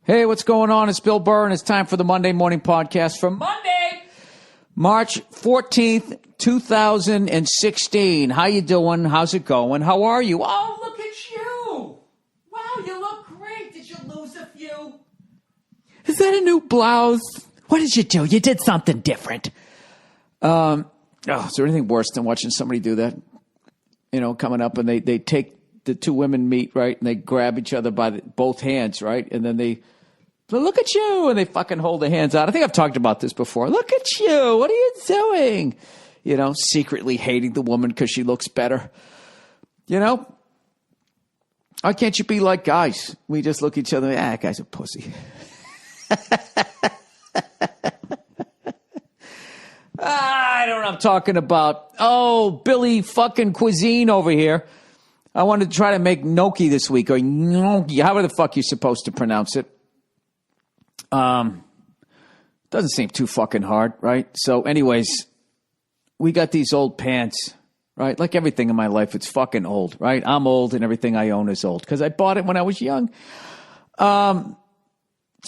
Hey, what's going on? It's Bill Burr, and it's time for the Monday Morning Podcast for Monday, March 14th, 2016. How you doing? How's it going? How are you? Oh, look at you. Wow, you look great. Did you lose a few? Is that a new blouse? What did you do? You did something different. Is there anything worse than watching somebody do that? You know, coming up and they take the two women meet, right? And they grab each other by both hands, right? And then they look at you, and they fucking hold their hands out. I think I've talked about this before. Look at you. What are you doing? You know, secretly hating the woman because she looks better. You know? Why can't you be like guys? We just look at each other and that guy's a pussy. I don't know what I'm talking about. Oh, Billy fucking Cuisine over here. I wanted to try to make gnocchi this week, or gnocchi, however the fuck you're supposed to pronounce it. Doesn't seem too fucking hard, right? So anyways, we got these old pants, right? Like everything in my life, it's fucking old, right? I'm old and everything I own is old because I bought it when I was young. So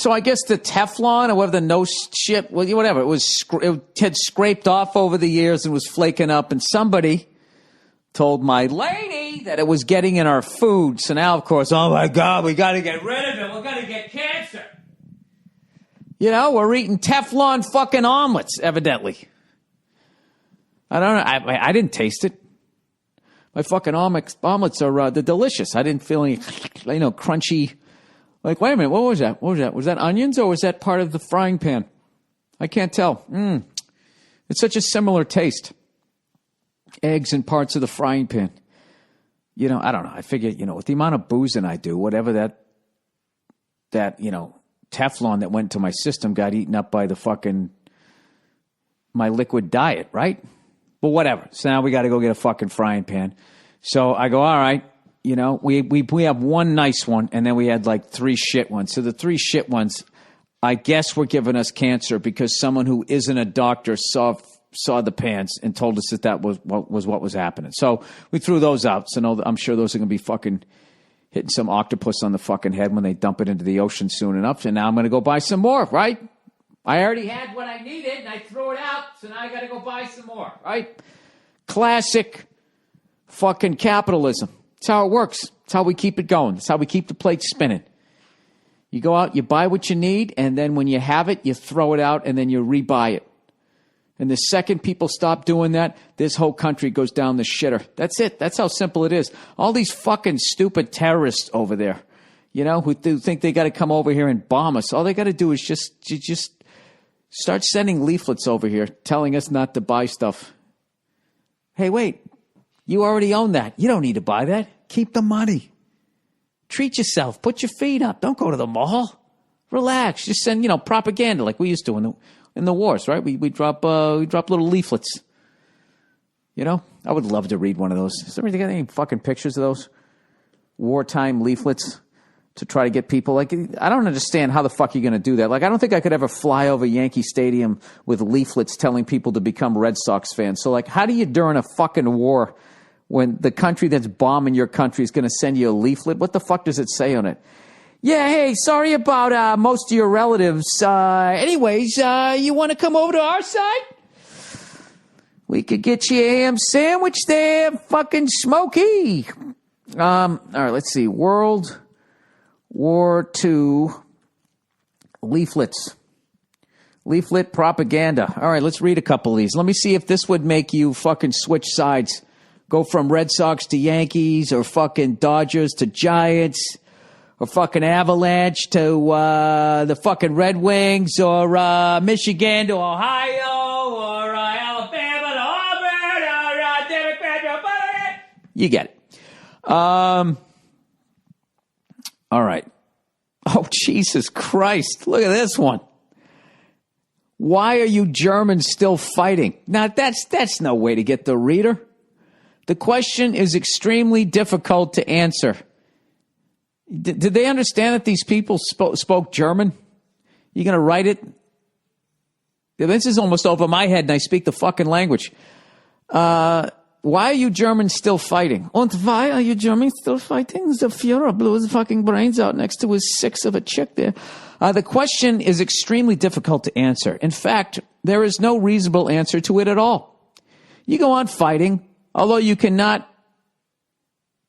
I guess the Teflon or whatever the no shit, well, whatever, it had scraped off over the years and was flaking up, and somebody told my lady that it was getting in our food. So now, of course, oh my God, we got to get rid of it. We're going to get cancer. You know, we're eating Teflon fucking omelets, evidently. I don't know. I didn't taste it. My fucking omelets are they're delicious. I didn't feel any, crunchy. Like, wait a minute, what was that? Was that onions or was that part of the frying pan? I can't tell. It's such a similar taste. Eggs and parts of the frying pan. You know, I don't know. I figure, with the amount of boozing I do, whatever that Teflon that went to my system got eaten up by my liquid diet, right? But whatever. So now we got to go get a fucking frying pan. So I go, all right, we have one nice one, and then we had like three shit ones. So the three shit ones, I guess, were giving us cancer because someone who isn't a doctor saw the pans and told us that was what was happening. So we threw those out. So I'm sure those are going to be fucking hitting some octopus on the fucking head when they dump it into the ocean soon enough. And now I'm going to go buy some more, right? I already had what I needed, and I threw it out, so now I got to go buy some more, right? Classic fucking capitalism. That's how it works. That's how we keep it going. That's how we keep the plate spinning. You go out, you buy what you need, and then when you have it, you throw it out, and then you rebuy it. And the second people stop doing that, this whole country goes down the shitter. That's it. That's how simple it is. All these fucking stupid terrorists over there, who think they got to come over here and bomb us. All they got to do is just start sending leaflets over here telling us not to buy stuff. Hey, wait. You already own that. You don't need to buy that. Keep the money. Treat yourself. Put your feet up. Don't go to the mall. Relax. Just send, propaganda like we used to in the wars, right? We drop little leaflets. I would love to read one of those. Has somebody got any fucking pictures of those wartime leaflets to try to get people? Like, I don't understand how the fuck you're going to do that. Like, I don't think I could ever fly over Yankee Stadium with leaflets telling people to become Red Sox fans. So, like, how do you during a fucking war when the country that's bombing your country is going to send you a leaflet? What the fuck does it say on it? Yeah, hey, sorry about most of your relatives. Anyways, you want to come over to our side? We could get you a ham sandwich there, fucking smoky. All right, let's see. World War II leaflets. Leaflet propaganda. All right, let's read a couple of these. Let me see if this would make you fucking switch sides. Go from Red Sox to Yankees, or fucking Dodgers to Giants, or fucking Avalanche to the fucking Red Wings, or Michigan to Ohio, or Alabama to Auburn, or Democrat to Republican. You get it. All right. Oh, Jesus Christ. Look at this one. Why are you Germans still fighting? Now, that's no way to get the reader. The question is extremely difficult to answer. Did they understand that these people spoke German? You going to write it? This is almost over my head, and I speak the fucking language. why are you Germans still fighting? Und why are you Germans still fighting? The Führer blew his fucking brains out next to his six of a chick there. The question is extremely difficult to answer. In fact, there is no reasonable answer to it at all. You go on fighting, although you cannot...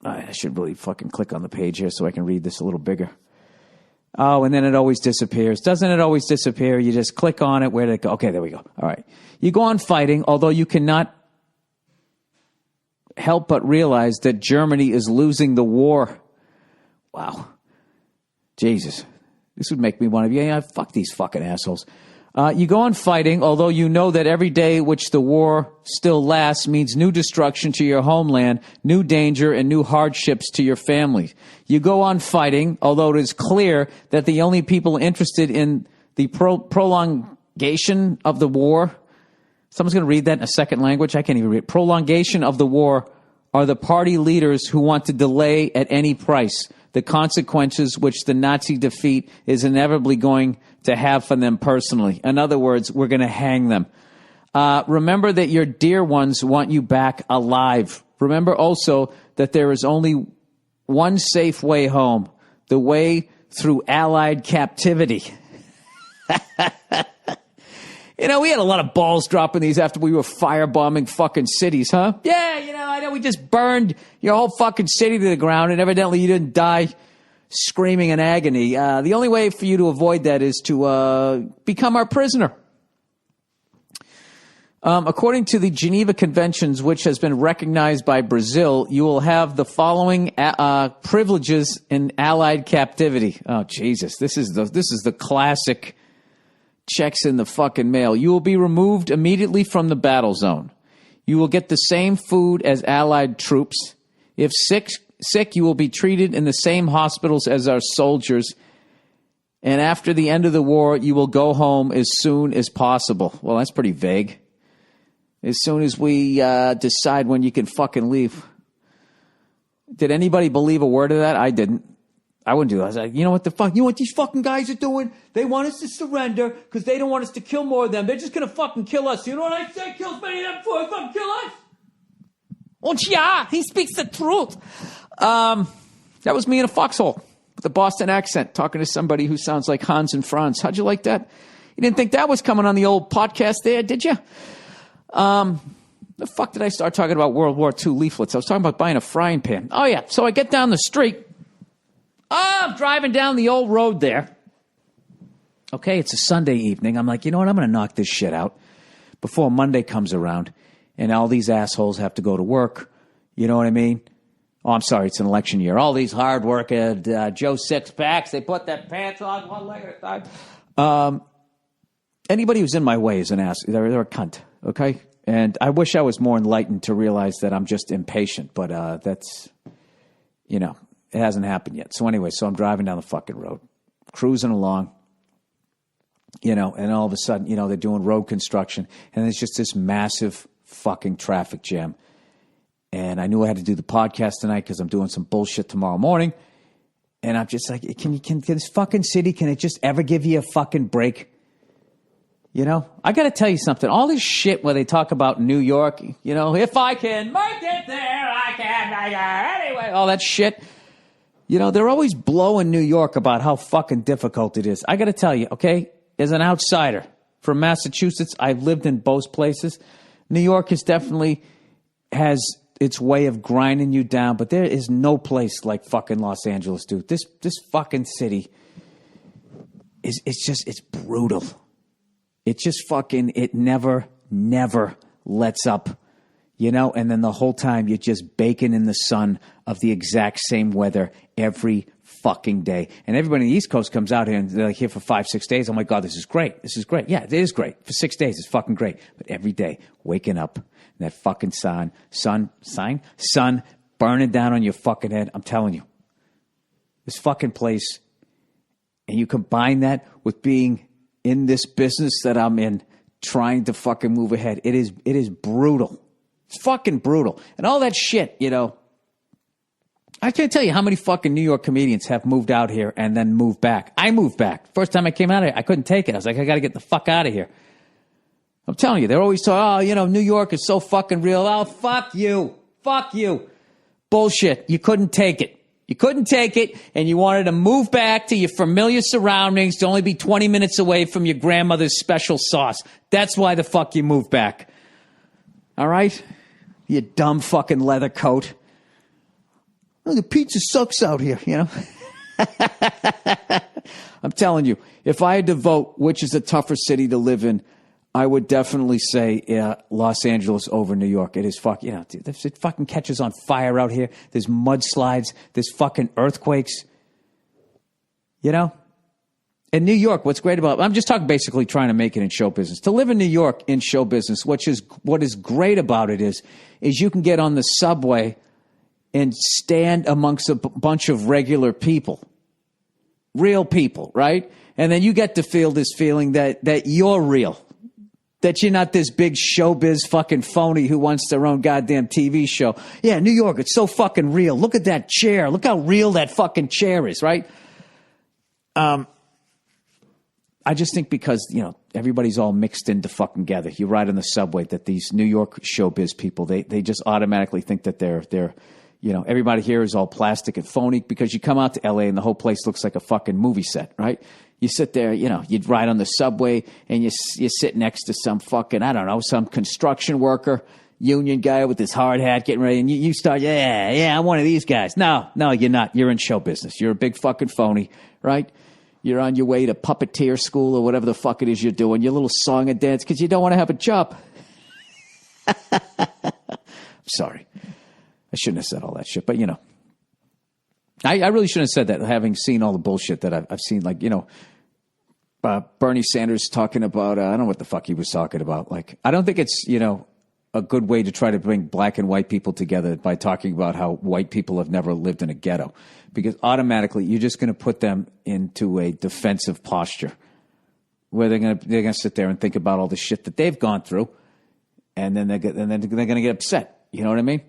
I should really fucking click on the page here so I can read this a little bigger. Oh, and then it always disappears. Doesn't it always disappear? You just click on it. Where did it go? Okay, there we go. All right. You go on fighting, although you cannot help but realize that Germany is losing the war. Wow. Jesus. This would make me want to be, yeah, fuck these fucking assholes. You go on fighting, although you know that every day which the war still lasts means new destruction to your homeland, new danger, and new hardships to your family. You go on fighting, although it is clear that the only people interested in the prolongation of the war, someone's going to read that in a second language? I can't even read it. Prolongation of the war are the party leaders who want to delay at any price the consequences which the Nazi defeat is inevitably going to have for them personally. In other words, we're going to hang them. Remember that your dear ones want you back alive. Remember also that there is only one safe way home, the way through Allied captivity. You know, we had a lot of balls dropping these after we were firebombing fucking cities, huh? Yeah, you know, I know we just burned your whole fucking city to the ground, and evidently you didn't die screaming in agony. The only way for you to avoid that is to become our prisoner. According to the Geneva Conventions, which has been recognized by Brazil, you will have the following privileges in Allied captivity. Oh, Jesus, this is the classic checks in the fucking mail. You will be removed immediately from the battle zone. You will get the same food as Allied troops. If sick, you will be treated in the same hospitals as our soldiers. And after the end of the war, you will go home as soon as possible. Well, that's pretty vague. As soon as we decide when you can fucking leave. Did anybody believe a word of that? I didn't. I wouldn't do that. I was like, you know what the fuck? You know what these fucking guys are doing? They want us to surrender because they don't want us to kill more of them. They're just going to fucking kill us. You know what I say? Kill as many of them before they fucking kill us. Und ja, he speaks the truth. That was me in a foxhole with a Boston accent talking to somebody who sounds like Hans and Franz. How'd you like that? You didn't think that was coming on the old podcast there, did you? The fuck did I start talking about World War II leaflets? I was talking about buying a frying pan. Oh, yeah. So I get down the street. I'm driving down the old road there. Okay, it's a Sunday evening. I'm like, you know what? I'm going to knock this shit out before Monday comes around and all these assholes have to go to work. You know what I mean? Oh, I'm sorry. It's an election year. All these hard-working Joe Six-Packs, they put their pants on one leg at a time. Anybody who's in my way is an ass. They're a cunt, okay? And I wish I was more enlightened to realize that I'm just impatient, but that's, you know, it hasn't happened yet. So anyway, I'm driving down the fucking road, cruising along, you know, and all of a sudden, you know, they're doing road construction, and there's just this massive fucking traffic jam. And I knew I had to do the podcast tonight because I'm doing some bullshit tomorrow morning. And I'm just like, can this fucking city, can it just ever give you a fucking break? You know, I got to tell you something. All this shit where they talk about New York, you know, if I can make it there, I can make it anyway. All that shit. You know, they're always blowing New York about how fucking difficult it is. I got to tell you, okay, as an outsider from Massachusetts, I've lived in both places. New York is definitely has its way of grinding you down, but there is no place like fucking Los Angeles, dude. This fucking city it's brutal. It just fucking, it never lets up. You know, and then the whole time you're just baking in the sun of the exact same weather every fucking day. And everybody on the East Coast comes out here and they're like here for 5-6 days. Oh my God, this is great. This is great. Yeah, it is great. For 6 days, it's fucking great. But every day, waking up, and that fucking sun burning down on your fucking head. I'm telling you, this fucking place, and you combine that with being in this business that I'm in, trying to fucking move ahead. It is brutal. It's fucking brutal. And all that shit, you know. I can't tell you how many fucking New York comedians have moved out here and then moved back. I moved back. First time I came out of here, I couldn't take it. I was like, I got to get the fuck out of here. I'm telling you, they're always talking, New York is so fucking real. Oh, fuck you. Fuck you. Bullshit. You couldn't take it. You couldn't take it, and you wanted to move back to your familiar surroundings to only be 20 minutes away from your grandmother's special sauce. That's why the fuck you moved back. All right? You dumb fucking leather coat. Oh, the pizza sucks out here, I'm telling you, if I had to vote which is a tougher city to live in, I would definitely say Los Angeles over New York. It is fucking, it fucking catches on fire out here. There's mudslides. There's fucking earthquakes. In New York, what's great about, I'm just talking basically trying to make it in show business. To live in New York in show business, what is great about it is you can get on the subway and stand amongst a bunch of regular people. Real people, right? And then you get to feel this feeling that you're real. That you're not this big showbiz fucking phony who wants their own goddamn TV show. Yeah, New York, it's so fucking real. Look at that chair. Look how real that fucking chair is, right? I just think because, everybody's all mixed in fucking together. You ride on the subway that these New York showbiz people, they just automatically think that they're everybody here is all plastic and phony because you come out to LA and the whole place looks like a fucking movie set, right? You sit there, you'd ride on the subway and you sit next to some fucking, some construction worker, union guy with his hard hat getting ready. And you start, I'm one of these guys. No, you're not. You're in show business. You're a big fucking phony, right? You're on your way to puppeteer school or whatever the fuck it is you're doing. Your little song and dance because you don't want to have a job. I'm sorry. I shouldn't have said all that shit, but I really shouldn't have said that, having seen all the bullshit that I've seen, like, Bernie Sanders talking about, I don't know what the fuck he was talking about. Like, I don't think it's, a good way to try to bring black and white people together by talking about how white people have never lived in a ghetto, because automatically you're just going to put them into a defensive posture where they're going to sit there and think about all the shit that they've gone through. And then they're going to get upset. You know what I mean?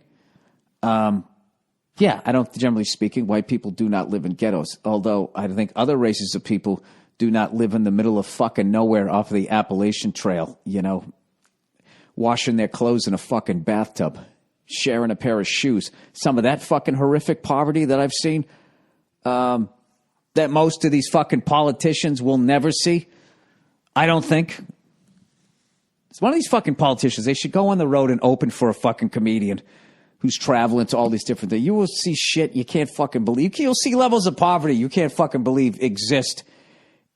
Yeah, I don't, generally speaking, white people do not live in ghettos. Although I think other races of people do not live in the middle of fucking nowhere off of the Appalachian Trail, washing their clothes in a fucking bathtub, sharing a pair of shoes. Some of that fucking horrific poverty that I've seen, that most of these fucking politicians will never see. I don't think. It's one of these fucking politicians. They should go on the road and open for a fucking comedian who's traveling to all these different things. You will see shit you can't fucking believe. You'll see levels of poverty you can't fucking believe exist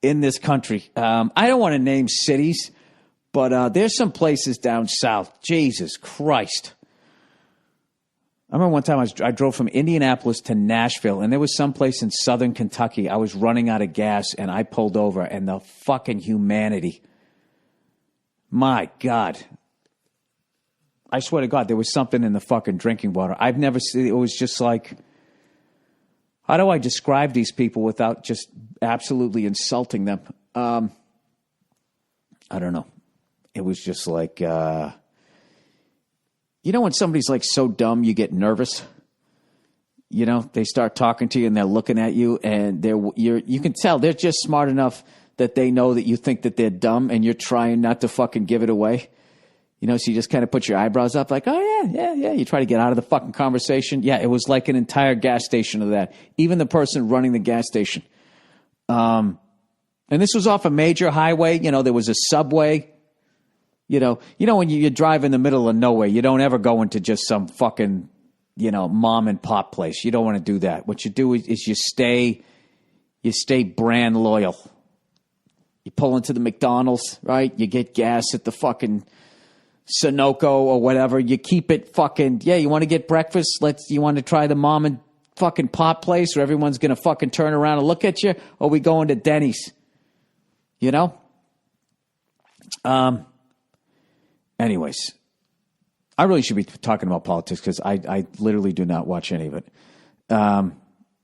in this country. I don't want to name cities, but there's some places down south. Jesus Christ. I remember one time I drove from Indianapolis to Nashville, and there was some place in southern Kentucky. I was running out of gas, and I pulled over, and the fucking humanity. My God. I swear to God, there was something in the fucking drinking water. I've never seen it. Was just like, how do I describe these people without just absolutely insulting them? I don't know. It was just like, when somebody's like so dumb, you get nervous. They start talking to you and they're looking at you, and you can tell they're just smart enough that they know that you think that they're dumb, and you're trying not to fucking give it away. So you just kind of put your eyebrows up like, oh, yeah. You try to get out of the fucking conversation. Yeah, it was like an entire gas station of that. Even the person running the gas station. And this was off a major highway. There was a subway. When you drive in the middle of nowhere, you don't ever go into just some fucking, mom and pop place. You don't want to do that. What you do is you stay brand loyal. You pull into the McDonald's, right? You get gas at the fucking Sunoco or whatever. You keep it fucking, you want to get breakfast? You want to try the mom and fucking pop place where everyone's going to fucking turn around and look at you? Or we going to Denny's? Anyways, I really should be talking about politics because I literally do not watch any of it. I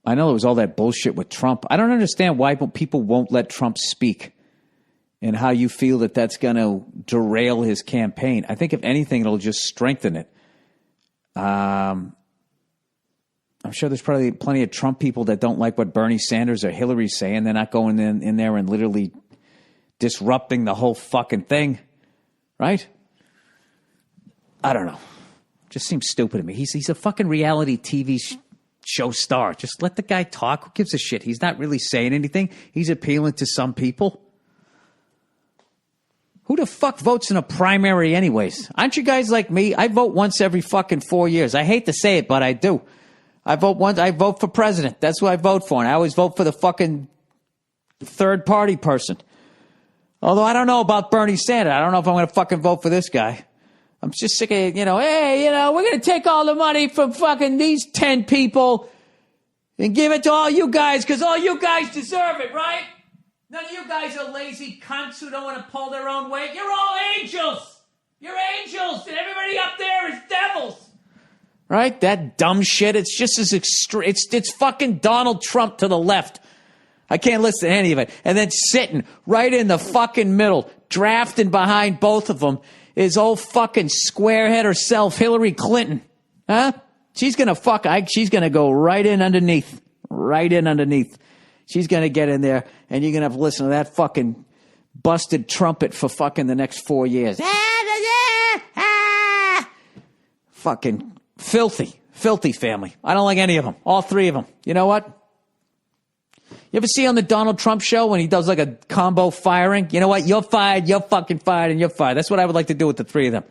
know there was all that bullshit with Trump. I don't understand why people won't let Trump speak, and how you feel that that's going to derail his campaign. I think if anything, it'll just strengthen it. I'm sure there's probably plenty of Trump people that don't like what Bernie Sanders or Hillary's saying. They're not going in there and literally disrupting the whole fucking thing, right? I don't know. Just seems stupid to me. He's a fucking reality TV show star. Just let the guy talk. Who gives a shit? He's not really saying anything. He's appealing to some people. Who the fuck votes in a primary anyways? Aren't you guys like me? I vote once every fucking 4 years. I hate to say it, but I do. I vote for president. That's who I vote for. And I always vote for the fucking third party person. Although I don't know about Bernie Sanders. I don't know if I'm going to fucking vote for this guy. I'm just sick of, hey, we're going to take all the money from fucking these 10 people and give it to all you guys because all you guys deserve it, right? None of you guys are lazy cunts who don't want to pull their own weight. You're all angels. You're angels, and everybody up there is devils. Right? That dumb shit. It's just as extreme. It's fucking Donald Trump to the left. I can't listen to any of it. And then sitting right in the fucking middle, drafting behind both of them, is old fucking squarehead herself, Hillary Clinton. Huh? She's going to go right in underneath. Right in underneath. She's going to get in there, and you're going to have to listen to that fucking busted trumpet for fucking the next 4 years. Fucking filthy family. I don't like any of them. All three of them. You know what? You ever see on the Donald Trump show when he does like a combo firing? You know what? You're fired, you're fucking fired, and you're fired. That's what I would like to do with the three of them.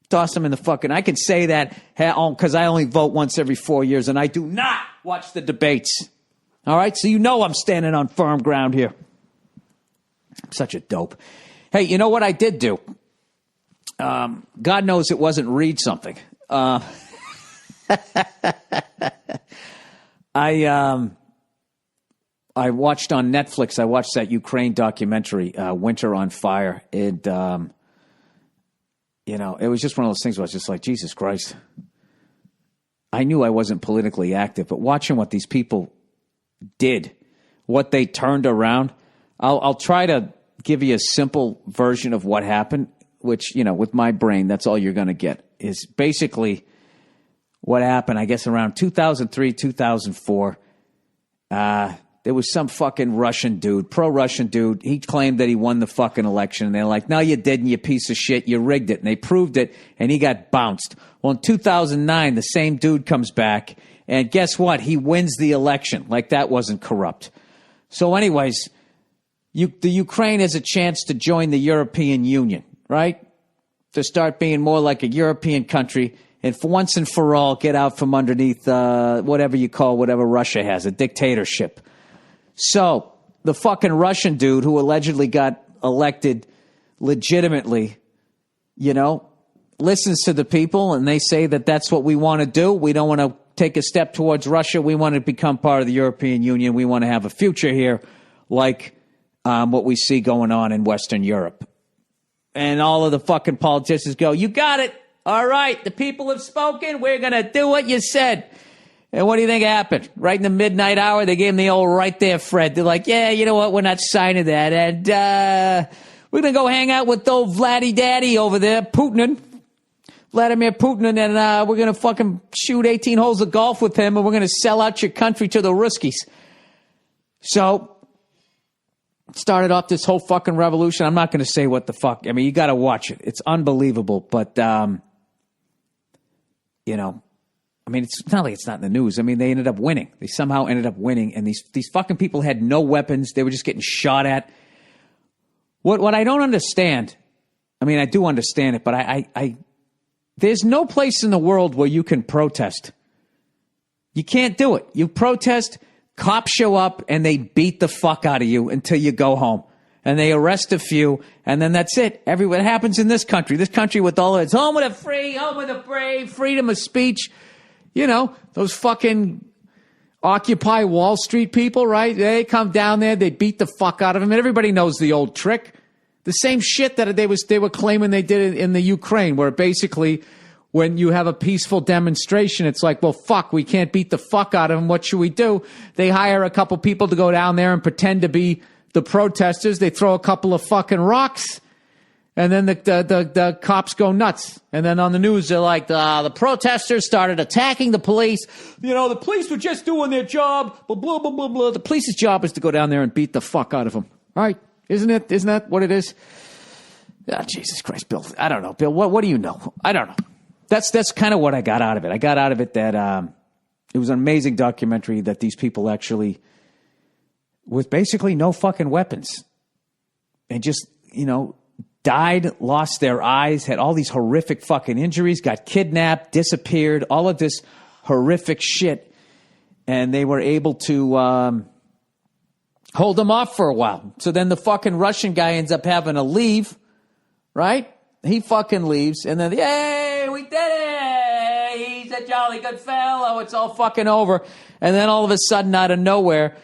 Toss them in the fucking... I can say that because I only vote once every 4 years, and I do not watch the debates. All right? So you know I'm standing on firm ground here. I'm such a dope. Hey, you know what I did do? God knows it wasn't read something. I watched on Netflix, I watched that Ukraine documentary, Winter on Fire. It was just one of those things where I was just like, Jesus Christ. I knew I wasn't politically active, but watching what these people did, what they turned around, I'll try to give you a simple version of what happened, which, with my brain, that's all you're going to get, is basically what happened, I guess, around 2003, 2004. There was some fucking Russian dude, pro-Russian dude. He claimed that he won the fucking election. And they're like, no, you didn't, you piece of shit. You rigged it. And they proved it, and he got bounced. Well, in 2009, the same dude comes back, and guess what? He wins the election. Like that wasn't corrupt. So anyways, the Ukraine has a chance to join the European Union, right? To start being more like a European country. And for once and for all, get out from underneath whatever you call whatever Russia has, a dictatorship. So the fucking Russian dude who allegedly got elected legitimately, listens to the people, and they say that that's what we want to do. We don't want to take a step towards Russia. We want to become part of the European Union. We want to have a future here like what we see going on in Western Europe. And all of the fucking politicians go, you got it. All right, the people have spoken. We're going to do what you said. And what do you think happened? Right in the midnight hour, they gave him the old right there, Fred. They're like, yeah, you know what? We're not signing that. And we're going to go hang out with old Vladdy Daddy over there, Vladimir Putin, and we're going to fucking shoot 18 holes of golf with him, and we're going to sell out your country to the Ruskies. So, started off this whole fucking revolution. I'm not going to say what the fuck. I mean, you got to watch it. It's unbelievable. But, it's not like it's not in the news. I mean, they ended up winning. They somehow ended up winning. And these fucking people had no weapons. They were just getting shot at. What I don't understand, I mean, I do understand it, but I there's no place in the world where you can protest. You can't do it. You protest, cops show up, and they beat the fuck out of you until you go home. And they arrest a few, and then that's it. What happens in this country with all its home of the free, home of the brave, freedom of speech. Those fucking Occupy Wall Street people, right? They come down there, they beat the fuck out of them, and everybody knows the old trick. The same shit that they were claiming they did in the Ukraine, where basically when you have a peaceful demonstration, it's like, well, fuck, we can't beat the fuck out of them. What should we do? They hire a couple people to go down there and pretend to be the protesters. They throw a couple of fucking rocks, and then the cops go nuts. And then on the news, they're like, the protesters started attacking the police. The police were just doing their job. Blah, blah, blah, blah, blah. The police's job is to go down there and beat the fuck out of them. All right. Isn't that what it is? Oh, Jesus Christ, Bill. I don't know, Bill. What do you know? I don't know. That's kind of what I got out of it. I got out of it that it was an amazing documentary that these people actually, with basically no fucking weapons, and just, died, lost their eyes, had all these horrific fucking injuries, got kidnapped, disappeared, all of this horrific shit. And they were able to hold them off for a while. So then the fucking Russian guy ends up having to leave, right? He fucking leaves. And then, yay, we did it. He's a jolly good fellow. It's all fucking over. And then all of a sudden, out of nowhere,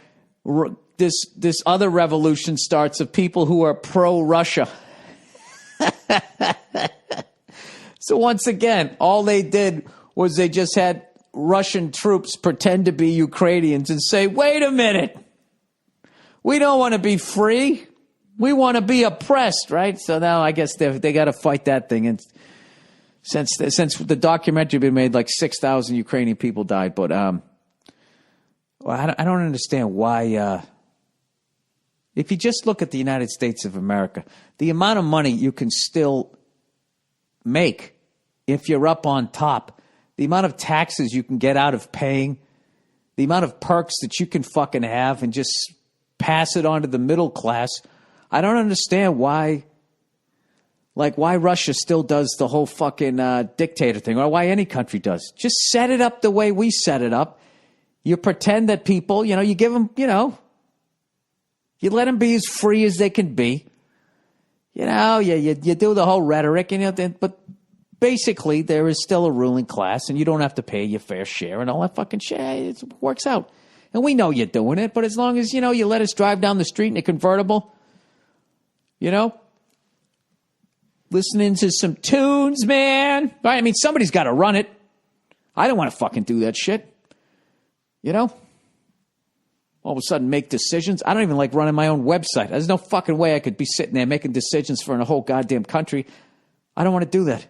this other revolution starts of people who are pro-Russia. So once again, all they did was they just had Russian troops pretend to be Ukrainians and say, wait a minute, we don't want to be free. We want to be oppressed, right? So now I guess they got to fight that thing. And since the documentary been made, like 6,000 Ukrainian people died. But I don't understand why. If you just look at the United States of America, the amount of money you can still make if you're up on top, the amount of taxes you can get out of paying, the amount of perks that you can fucking have and just pass it on to the middle class. I don't understand why Russia still does the whole fucking dictator thing, or why any country does. Just set it up the way we set it up. You pretend that people, you give them, you let them be as free as they can be. You do the whole rhetoric, but basically there is still a ruling class, and you don't have to pay your fair share and all that fucking shit. It works out. And we know you're doing it, but as long as, you let us drive down the street in a convertible, listening to some tunes, man. Right? I mean, somebody's got to run it. I don't want to fucking do that shit. All of a sudden make decisions. I don't even like running my own website. There's no fucking way I could be sitting there making decisions for a whole goddamn country. I don't want to do that.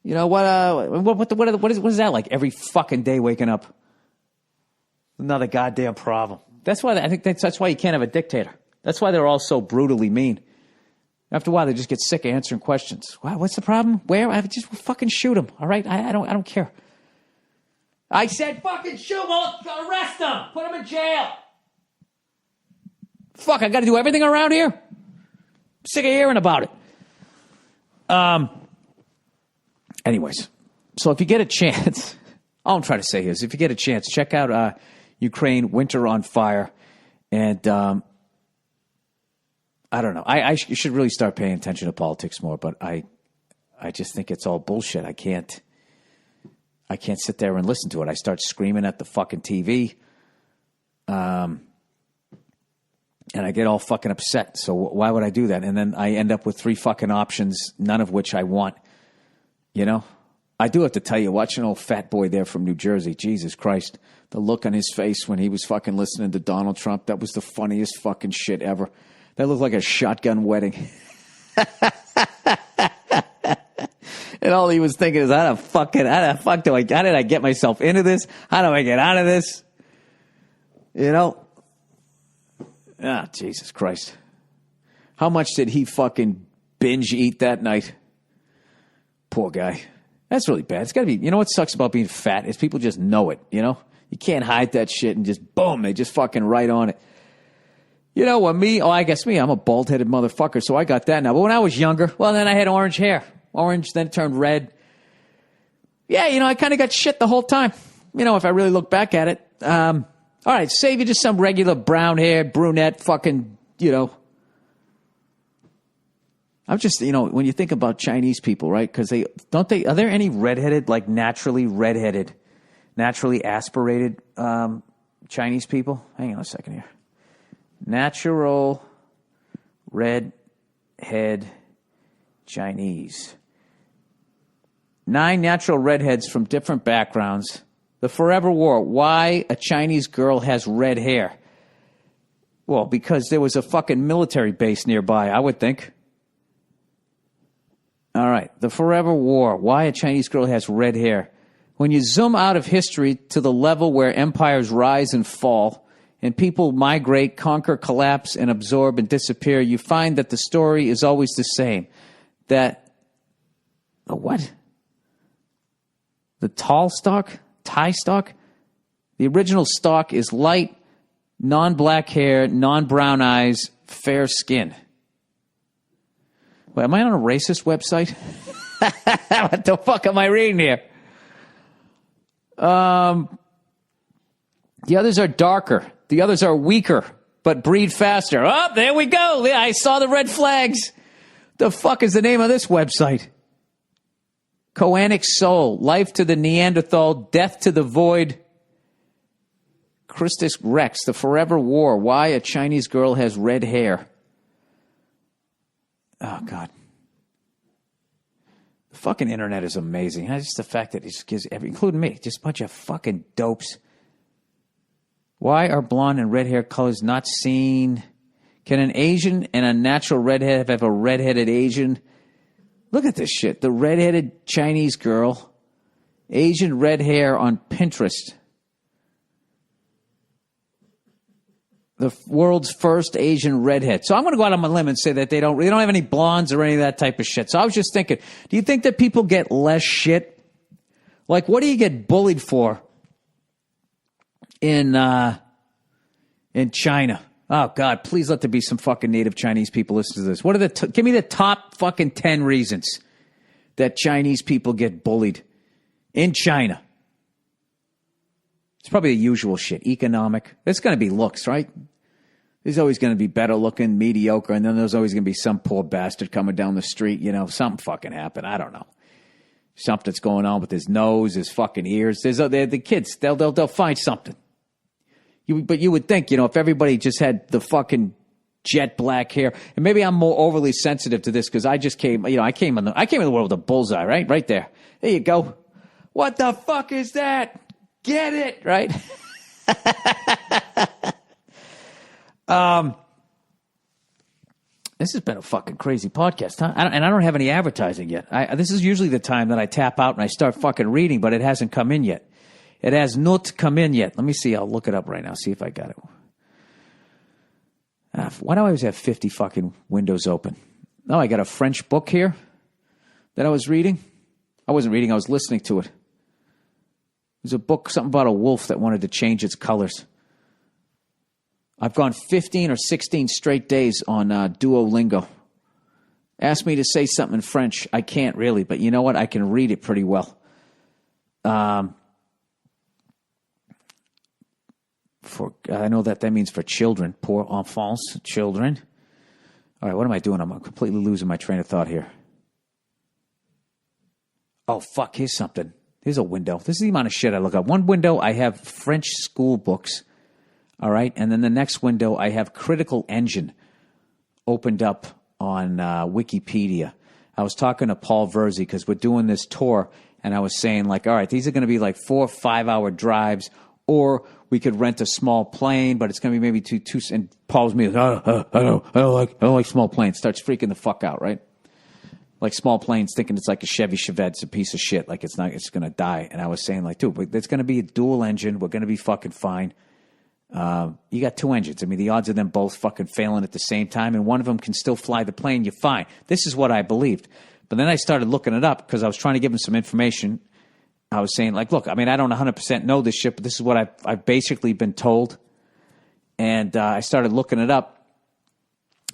What is that like every fucking day waking up? Another goddamn problem. That's why I think that's why you can't have a dictator. That's why they're all so brutally mean. After a while, they just get sick of answering questions. Wow, what's the problem? Where? I just fucking shoot them. All right, I don't care. I said fucking shoot them, arrest them, put them in jail. Fuck, I got to do everything around here? I'm sick of hearing about it. Anyways, so if you get a chance, all I'm trying to say is if you get a chance, check out Ukraine, Winter on Fire. And I don't know. I should really start paying attention to politics more, but I just think it's all bullshit. I can't sit there and listen to it. I start screaming at the fucking TV. And I get all fucking upset. So why would I do that? And then I end up with 3 fucking options, none of which I want. I do have to tell you, watching old fat boy there from New Jersey, Jesus Christ, the look on his face when he was fucking listening to Donald Trump, that was the funniest fucking shit ever. That looked like a shotgun wedding. And all he was thinking is, how did I get myself into this? How do I get out of this? Jesus Christ. How much did he fucking binge eat that night? Poor guy. That's really bad. It's got to be, what sucks about being fat is people just know it, You can't hide that shit and just, boom, they just fucking right on it. I guess I'm a bald-headed motherfucker, so I got that now. But when I was younger, well, then I had orange hair. Orange, then it turned red. Yeah, I kind of got shit the whole time. If I really look back at it. All right, save you just some regular brown-haired, brunette fucking, I'm just, when you think about Chinese people, right? Because are there any redheaded, like naturally redheaded, naturally aspirated Chinese people? Hang on a second here. Natural redhead Chinese. 9 natural redheads from different backgrounds. The Forever War. Why a Chinese girl has red hair? Well, because there was a fucking military base nearby, I would think. All right. The Forever War. Why a Chinese girl has red hair. When you zoom out of history to the level where empires rise and fall, and people migrate, conquer, collapse, and absorb and disappear, you find that the story is always the same. That, what? The tie stalk? The original stalk is light, non-black hair, non-brown eyes, fair skin. Wait, am I on a racist website? What the fuck am I reading here? The others are darker. The others are weaker, but breed faster. Oh, there we go. I saw the red flags. The fuck is the name of this website? Koanic Soul, Life to the Neanderthal, Death to the Void, Christus Rex, The Forever War, Why a Chinese Girl Has Red Hair. Oh, God. The fucking internet is amazing. Just the fact that it just gives including me, just a bunch of fucking dopes. Why are blonde and red hair colors not seen? Can an Asian and a natural redhead have a redheaded Asian? Look at this shit. The redheaded Chinese girl. Asian red hair on Pinterest. The world's first Asian redhead. So I'm going to go out on my limb and say that they don't have any blondes or any of that type of shit. So I was just thinking, do you think that people get less shit? Like, what do you get bullied for in China? Oh, God, please let there be some fucking native Chinese people listen to this. What are give me the top fucking 10 reasons that Chinese people get bullied in China. It's probably the usual shit. Economic. It's going to be looks, right? There's always going to be better looking, mediocre, and then there's always going to be some poor bastard coming down the street. You know, something fucking happened. I don't know. Something's going on with his nose, his fucking ears. There's the kids. They'll find something. But you would think, you know, if everybody just had the fucking jet black hair, and maybe I'm more overly sensitive to this because I just came, you know, I came in the world with a bullseye, right? Right there. There you go. What the fuck is that? Get it, right? This has been a fucking crazy podcast, huh? I don't have any advertising yet. This is usually the time that I tap out and I start fucking reading, but it hasn't come in yet. It has not come in yet. Let me see. I'll look it up right now, see if I got it. Why do I always have 50 fucking windows open? No, I got a French book here that I was reading. I wasn't reading, I was listening to it. There's a book, something about a wolf that wanted to change its colors. I've gone 15 or 16 straight days on Duolingo. Ask me to say something in French. I can't really, but you know what? I can read it pretty well. I know that means for children. Pour enfants, children. All right, what am I doing? I'm completely losing my train of thought here. Oh, fuck, here's something. Here's a window. This is the amount of shit I look up. One window, I have French school books. All right. And then the next window, I have Critical Engine opened up on Wikipedia. I was talking to Paul Verzi because we're doing this tour, and I was saying, like, all right, these are going to be like 4 or 5 hour drives, or we could rent a small plane, but it's going to be maybe two. And Paul's me, I don't like small planes. Starts freaking the fuck out, right? Like small planes, thinking it's like a Chevy Chevette, it's a piece of shit, like it's going to die. And I was saying, like, dude, it's going to be a dual engine. We're going to be fucking fine. You got 2 engines. I mean, the odds of them both fucking failing at the same time, and one of them can still fly the plane, you're fine. This is what I believed. But then I started looking it up because I was trying to give him some information. I was saying, like, look, I mean, I don't 100% know this shit, but this is what I've basically been told. And I started looking it up.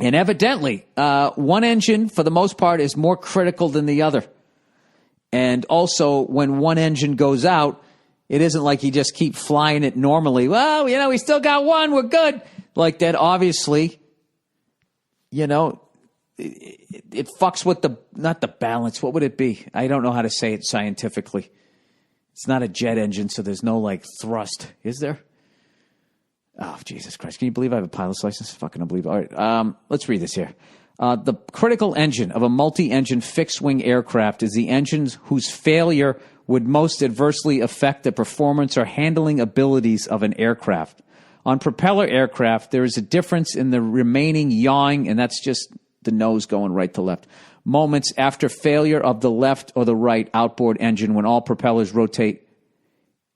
And evidently, one engine, for the most part, is more critical than the other. And also, when one engine goes out, it isn't like you just keep flying it normally. Well, you know, we still got one. We're good. Like that, obviously, you know, it fucks with not the balance. What would it be? I don't know how to say it scientifically. It's not a jet engine, so there's no, like, thrust. Is there? Oh, Jesus Christ. Can you believe I have a pilot's license? Fucking unbelievable. All right, let's read this here. The critical engine of a multi-engine fixed-wing aircraft is the engines whose failure would most adversely affect the performance or handling abilities of an aircraft. On propeller aircraft, there is a difference in the remaining yawing, and that's just the nose going right to left, moments after failure of the left or the right outboard engine when all propellers rotate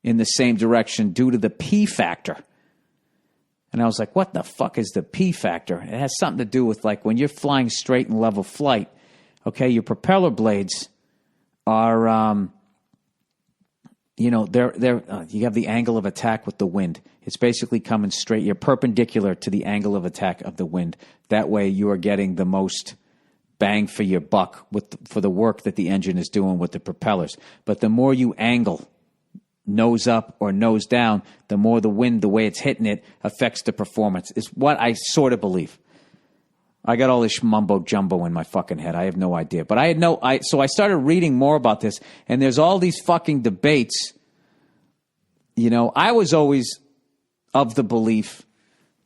in the same direction due to the P factor. And I was like, what the fuck is the P factor? It has something to do with, like, when you're flying straight and level flight, okay, your propeller blades are, you know, you have the angle of attack with the wind. It's basically coming straight. You're perpendicular to the angle of attack of the wind. That way you are getting the most bang for your buck for the work that the engine is doing with the propellers. But the more you angle nose up or nose down, the more the wind, the way it's hitting it, affects the performance, is what I sort of believe. I got all this mumbo jumbo in my fucking head. I have no idea. But so I started reading more about this, and there's all these fucking debates. You know, I was always of the belief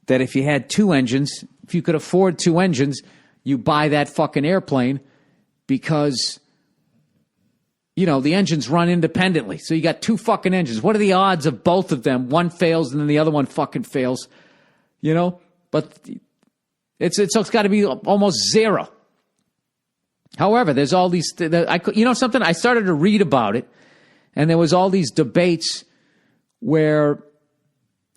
that if you had two engines, if you could afford two engines, you buy that fucking airplane because, you know, the engines run independently. So you got two fucking engines. What are the odds of both of them? One fails and then the other one fucking fails, you know? But it's got to be almost zero. However, there's all these, you know something? I started to read about it, and there was all these debates where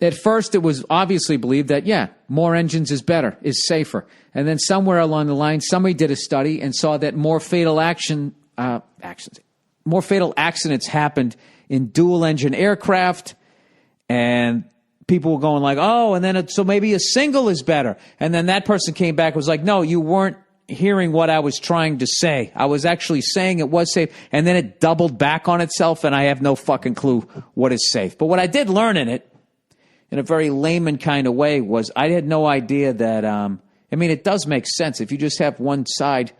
at first it was obviously believed that, yeah, more engines is better, is safer. And then somewhere along the line, somebody did a study and saw that more fatal accidents happened in dual-engine aircraft, and people were going like, oh, and then so maybe a single is better. And then that person came back and was like, no, you weren't hearing what I was trying to say. I was actually saying it was safe, and then it doubled back on itself, and I have no fucking clue what is safe. But what I did learn in it, in a very layman kind of way, was I had no idea that, I mean, it does make sense. If you just have one side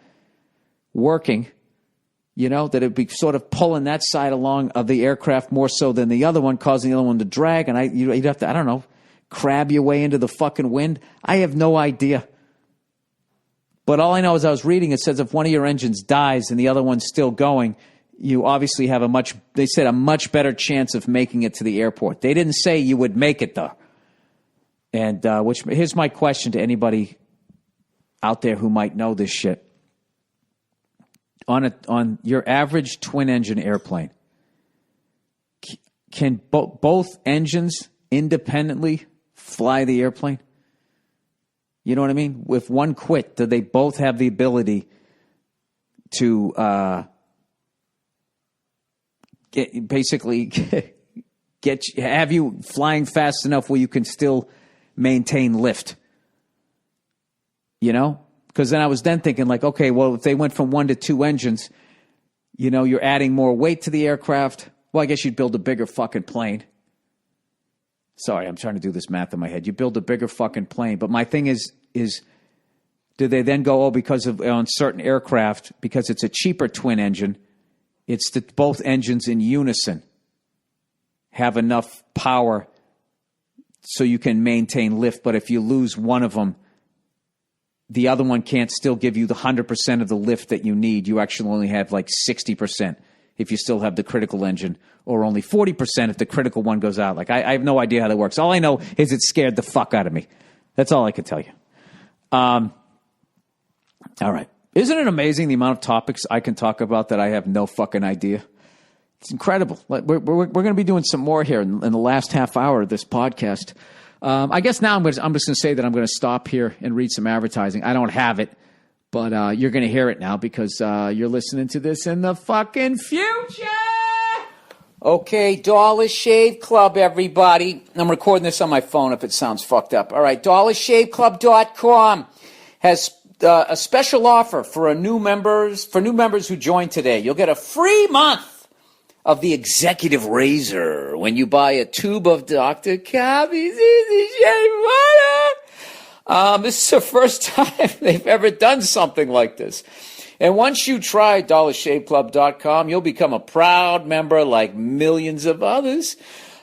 working, you know, that it'd be sort of pulling that side along of the aircraft more so than the other one, causing the other one to drag, and you'd have to, I don't know, crab your way into the fucking wind. I have no idea. But all I know is I was reading, it says if one of your engines dies and the other one's still going, you obviously have a much better chance of making it to the airport. They didn't say you would make it, though. And here's my question to anybody out there who might know this shit. On your average twin-engine airplane, can both engines independently fly the airplane? You know what I mean? If one quit, do they both have the ability to have you flying fast enough where you can still maintain lift? You know? Because then I was thinking like, okay, well, if they went from one to two engines, you know, you're adding more weight to the aircraft. Well, I guess you'd build a bigger fucking plane. Sorry, I'm trying to do this math in my head. You build a bigger fucking plane. But my thing is do they then go, because of on certain aircraft, because it's a cheaper twin engine, it's that both engines in unison have enough power so you can maintain lift. But if you lose one of them, the other one can't still give you the 100% of the lift that you need. You actually only have like 60% if you still have the critical engine, or only 40% if the critical one goes out. Like, I have no idea how that works. All I know is it scared the fuck out of me. That's all I can tell you. All right. Isn't it amazing the amount of topics I can talk about that I have no fucking idea? It's incredible. We're going to be doing some more here in the last half hour of this podcast. I guess now I'm just going to say that I'm going to stop here and read some advertising. I don't have it, but you're going to hear it now because you're listening to this in the fucking future. Okay, Dollar Shave Club, everybody. I'm recording this on my phone if it sounds fucked up. All right, DollarShaveClub.com has a special offer for new members who join today. You'll get a free month of the Executive Razor when you buy a tube of Dr. Cabby's Easy Shave Butter. This is the first time they've ever done something like this. And once you try DollarShaveClub.com, you'll become a proud member like millions of others.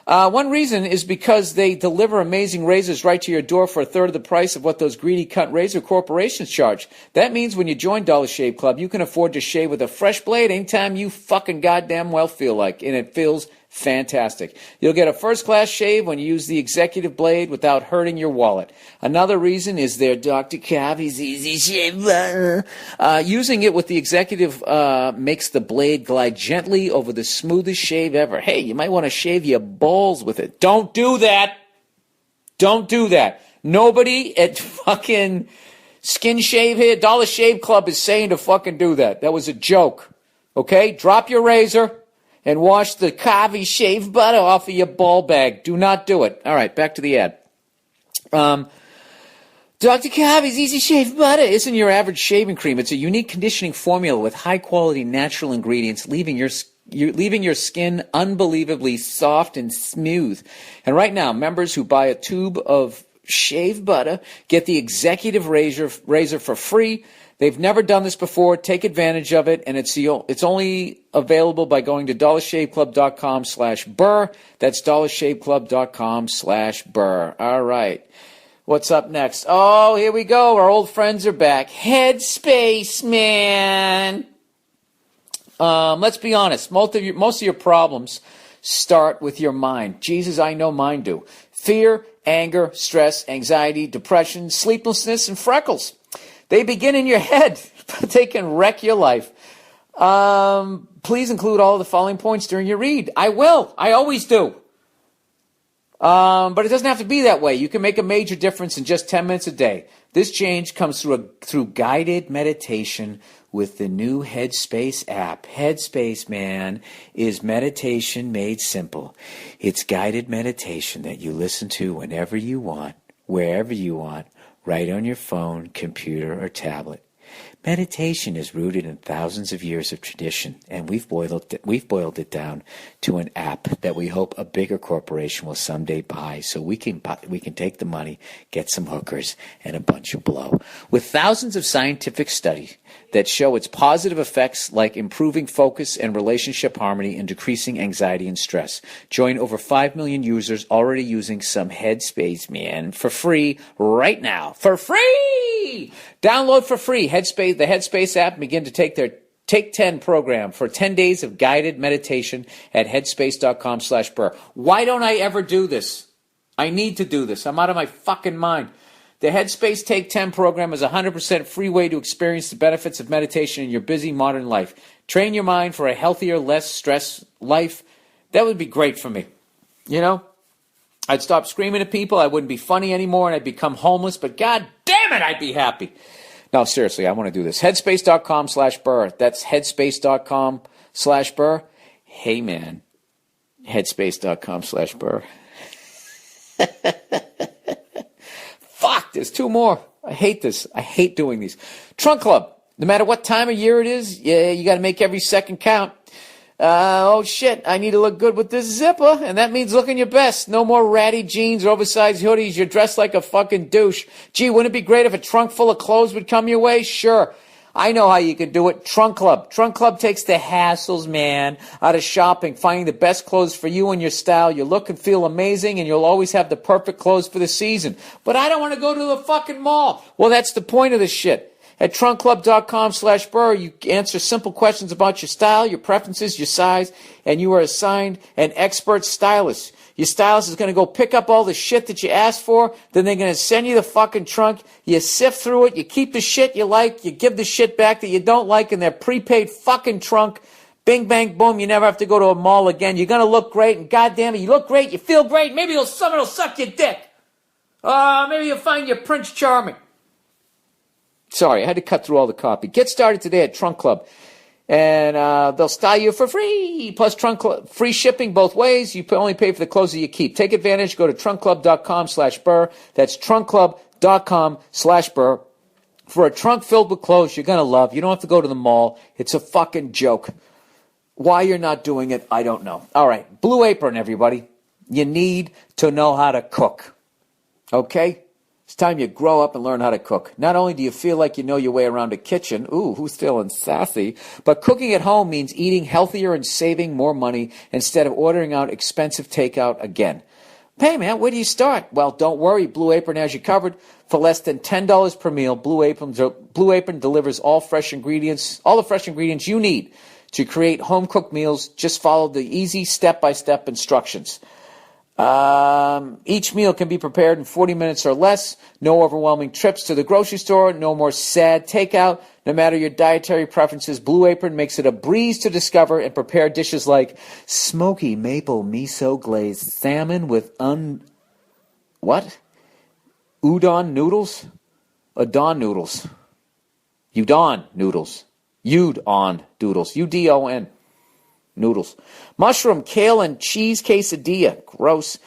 One reason is because they deliver amazing razors right to your door for a third of the price of what those greedy cunt razor corporations charge. That means when you join Dollar Shave Club, you can afford to shave with a fresh blade anytime you fucking goddamn well feel like, and it feels fantastic. You'll get a first-class shave when you use the executive blade without hurting your wallet. Another reason is their Dr. Cabby's Easy Shave. Using it with the executive makes the blade glide gently over the smoothest shave ever. Hey, you might want to shave your balls with it. Don't do that. Don't do that. Nobody at fucking Skin Shave here, Dollar Shave Club is saying to fucking do that. That was a joke. Okay? Drop your razor and wash the Kavi shave butter off of your ball bag. Do not do it. All right, back to the ad. Dr. Kavi's Easy Shave Butter isn't your average shaving cream. It's a unique conditioning formula with high-quality natural ingredients, leaving your skin unbelievably soft and smooth. And right now, members who buy a tube of shave butter get the executive razor for free. They've never done this before. Take advantage of it, and it's only available by going to dollarshaveclub.com/Burr. That's dollarshaveclub.com/Burr. All right. What's up next? Oh, here we go. Our old friends are back. Headspace, man. Let's be honest. Most of your problems start with your mind. Jesus, I know mine do. Fear, anger, stress, anxiety, depression, sleeplessness, and freckles. They begin in your head, but they can wreck your life. Please include all of the following points during your read. I will. I always do. But it doesn't have to be that way. You can make a major difference in just 10 minutes a day. This change comes through guided meditation with the new Headspace app. Headspace, man, is meditation made simple. It's guided meditation that you listen to whenever you want, wherever you want, right on your phone, computer, or tablet. Meditation is rooted in thousands of years of tradition, and we've boiled it down to an app that we hope a bigger corporation will someday buy, so we can take the money, get some hookers, and a bunch of blow. With thousands of scientific studies that show its positive effects, like improving focus and relationship harmony and decreasing anxiety and stress. Join over 5 million users already using some Headspace, man, for free right now. For free! Download for free the Headspace app, and begin to take their Take 10 program for 10 days of guided meditation at headspace.com/Burr. Why don't I ever do this? I need to do this. I'm out of my fucking mind. The Headspace Take 10 program is a 100% free way to experience the benefits of meditation in your busy modern life. Train your mind for a healthier, less stress life. That would be great for me. You know? I'd stop screaming at people. I wouldn't be funny anymore, and I'd become homeless. But God damn it, I'd be happy. No, seriously, I want to do this. Headspace.com/Burr. That's headspace.com/Burr. Hey, man. Headspace.com/Burr. Fuck, there's 2 more. I hate this. I hate doing these. Trunk Club. No matter what time of year it is, you got to make every second count. Oh, shit, I need to look good with this zipper, and that means looking your best. No more ratty jeans or oversized hoodies. You're dressed like a fucking douche. Gee, wouldn't it be great if a trunk full of clothes would come your way? Sure. I know how you can do it. Trunk Club. Trunk Club takes the hassles, man, out of shopping, finding the best clothes for you and your style. You look and feel amazing, and you'll always have the perfect clothes for the season. But I don't want to go to the fucking mall. Well, that's the point of this shit. At trunkclub.com/Burr, you answer simple questions about your style, your preferences, your size, and you are assigned an expert stylist. Your stylist is going to go pick up all the shit that you asked for, then they're going to send you the fucking trunk. You sift through it, you keep the shit you like, you give the shit back that you don't like in their prepaid fucking trunk. Bing, bang, boom, you never have to go to a mall again. You're going to look great, and goddamn it, you look great, you feel great. Maybe someone will suck your dick. Maybe you'll find your Prince Charming. Sorry, I had to cut through all the copy. Get started today at Trunk Club, and they'll style you for free. Plus, Trunk Club, free shipping both ways. You only pay for the clothes that you keep. Take advantage. Go to trunkclub.com/Burr. That's trunkclub.com/Burr. For a trunk filled with clothes you're going to love. You don't have to go to the mall. It's a fucking joke. Why you're not doing it, I don't know. All right, Blue Apron, everybody. You need to know how to cook. Okay? It's time you grow up and learn how to cook. Not only do you feel like you know your way around a kitchen, ooh, who's feeling sassy, but cooking at home means eating healthier and saving more money instead of ordering out expensive takeout again. Hey, man, where do you start? Well, don't worry. Blue Apron has you covered. For less than $10 per meal, Blue Apron delivers all the fresh ingredients you need to create home-cooked meals. Just follow the easy step-by-step instructions. Each meal can be prepared in 40 minutes or less. No overwhelming trips to the grocery store. No more sad takeout. No matter your dietary preferences, Blue Apron makes it a breeze to discover and prepare dishes like smoky maple miso glazed salmon with Udon noodles? Udon noodles. Udon noodles. Udon noodles. U-D-O-N. Noodles. Mushroom, kale, and cheese quesadilla. Gross.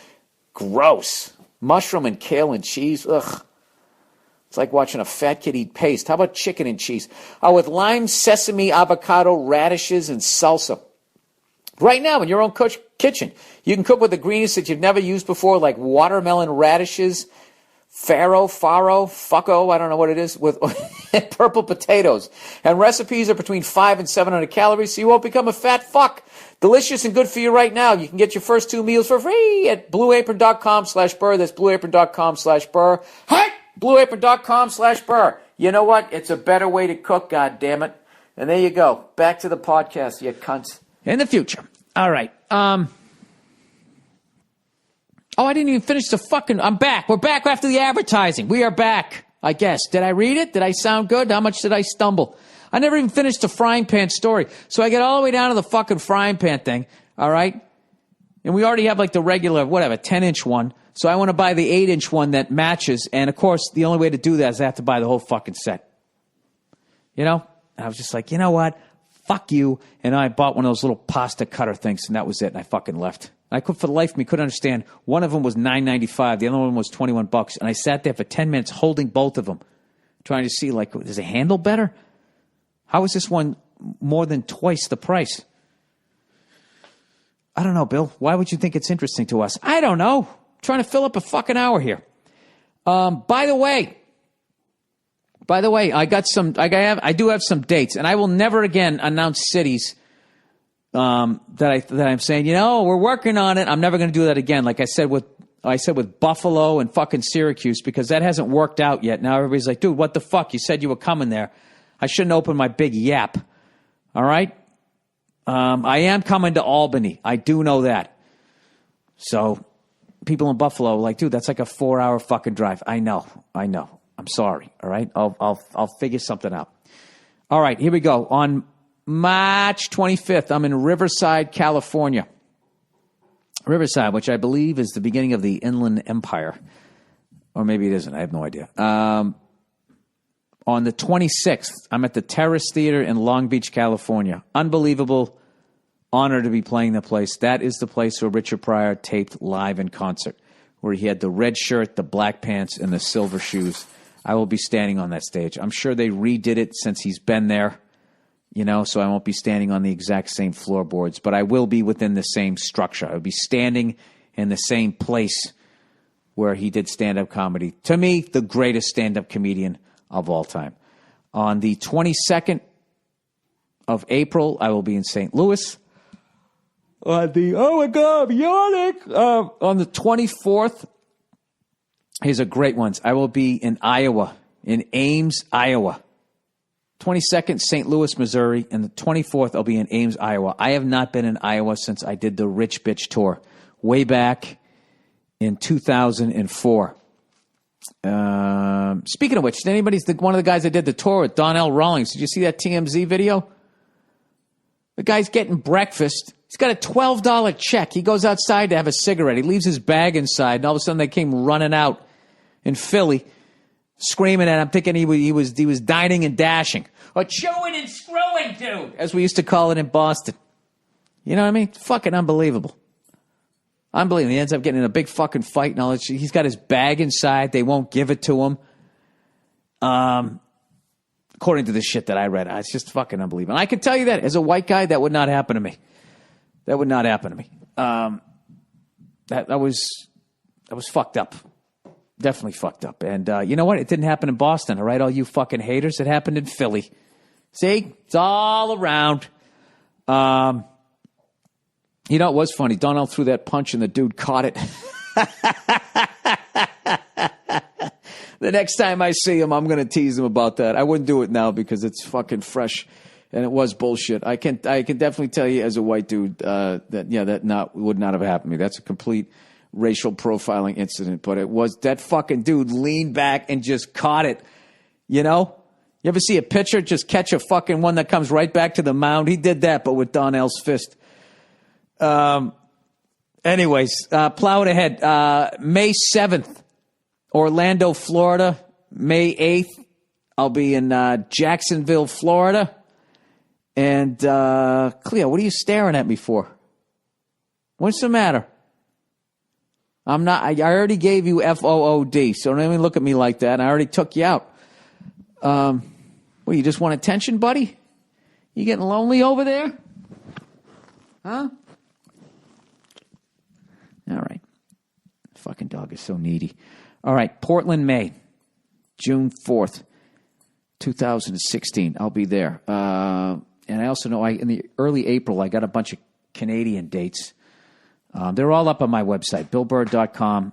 Gross. Mushroom and kale and cheese. Ugh. It's like watching a fat kid eat paste. How about chicken and cheese? Oh, with lime, sesame, avocado, radishes, and salsa. Right now, in your own kitchen, you can cook with ingredients that you've never used before, like watermelon radishes, fucko, I don't know what it is, with purple potatoes. And recipes are between 500 and 700 calories, so you won't become a fat fuck. Delicious and good for you right now. You can get your first 2 meals for free at blueapron.com/Burr. That's blueapron.com/Burr. Hey! blueapron.com/Burr. You know what? It's a better way to cook, goddammit. And there you go. Back to the podcast, you cunts. In the future. All right. Oh, I didn't even finish the fucking... I'm back. We're back after the advertising. We are back, I guess. Did I read it? Did I sound good? How much did I stumble? I never even finished the frying pan story. So I get all the way down to the fucking frying pan thing, all right? And we already have like the regular, 10-inch one. So I want to buy the 8-inch one that matches. And, of course, the only way to do that is I have to buy the whole fucking set. You know? And I was just like, you know what? Fuck you. And I bought one of those little pasta cutter things, and that was it. And I fucking left. I could, for the life of me, couldn't understand. One of them was $9.95. The other one was $21. And I sat there for 10 minutes holding both of them, trying to see, like, does it handle better? How is this one more than twice the price? I don't know, Bill. Why would you think it's interesting to us? I don't know. I'm trying to fill up a fucking hour here. By the way, I do have some dates, and I will never again announce cities that I'm saying, we're working on it. I'm never going to do that again. Like I said with Buffalo and fucking Syracuse, because that hasn't worked out yet. Now everybody's like, dude, what the fuck? You said you were coming there. I shouldn't open my big yap. All right? I am coming to Albany. I do know that. So people in Buffalo are like, dude, that's like a 4-hour fucking drive. I know. I'm sorry. All right? I'll figure something out. All right, here we go. On March 25th, I'm in Riverside, California. Riverside, which I believe is the beginning of the Inland Empire. Or maybe it isn't. I have no idea. On the 26th, I'm at the Terrace Theater in Long Beach, California. Unbelievable honor to be playing the place. That is the place where Richard Pryor taped live in concert, where he had the red shirt, the black pants, and the silver shoes. I will be standing on that stage. I'm sure they redid it since he's been there, so I won't be standing on the exact same floorboards, but I will be within the same structure. I'll be standing in the same place where he did stand-up comedy. To me, the greatest stand-up comedian of all time. On the 22nd of April, I will be in St. Louis. On the 24th, here's a great one. I will be in Iowa, in Ames, Iowa. 22nd, St. Louis, Missouri, and the 24th, I'll be in Ames, Iowa. I have not been in Iowa since I did the Rich Bitch Tour, way back in 2004. Speaking of which, one of the guys that did the tour with Donnell Rawlings, did you see that TMZ video? The guy's getting breakfast. He's got a $12 check. He goes outside to have a cigarette. He leaves his bag inside, and all of a sudden they came running out in Philly, screaming at him, thinking he was dining and dashing. Or chewing and screwing, dude, as we used to call it in Boston. You know what I mean? Fucking unbelievable. Unbelievable. He ends up getting in a big fucking fight and all that shit. He's got his bag inside. They won't give it to him. According to the shit that I read. It's just fucking unbelievable. And I can tell you that, as a white guy, that would not happen to me. That would not happen to me. That was fucked up. Definitely fucked up. And you know what? It didn't happen in Boston, all right? All you fucking haters. It happened in Philly. See? It's all around. It was funny. Donnell threw that punch and the dude caught it. The next time I see him, I'm going to tease him about that. I wouldn't do it now because it's fucking fresh, and it was bullshit. I can definitely tell you as a white dude that would not have happened to me. That's a complete racial profiling incident, but it was that fucking dude leaned back and just caught it. You ever see a pitcher just catch a fucking one that comes right back to the mound? He did that, but with Donnell's fist. Anyways, plow it ahead. May 7th. Orlando, Florida, May 8th. I'll be in Jacksonville, Florida. And, Cleo, what are you staring at me for? What's the matter? I'm not, I already gave you FOOD, so don't even look at me like that. I already took you out. What, you just want attention, buddy? You getting lonely over there? Huh? All right. Fucking dog is so needy. All right, Portland, Maine, June 4th, 2016. I'll be there. And I also know in the early April, I got a bunch of Canadian dates. They're all up on my website, billburr.com.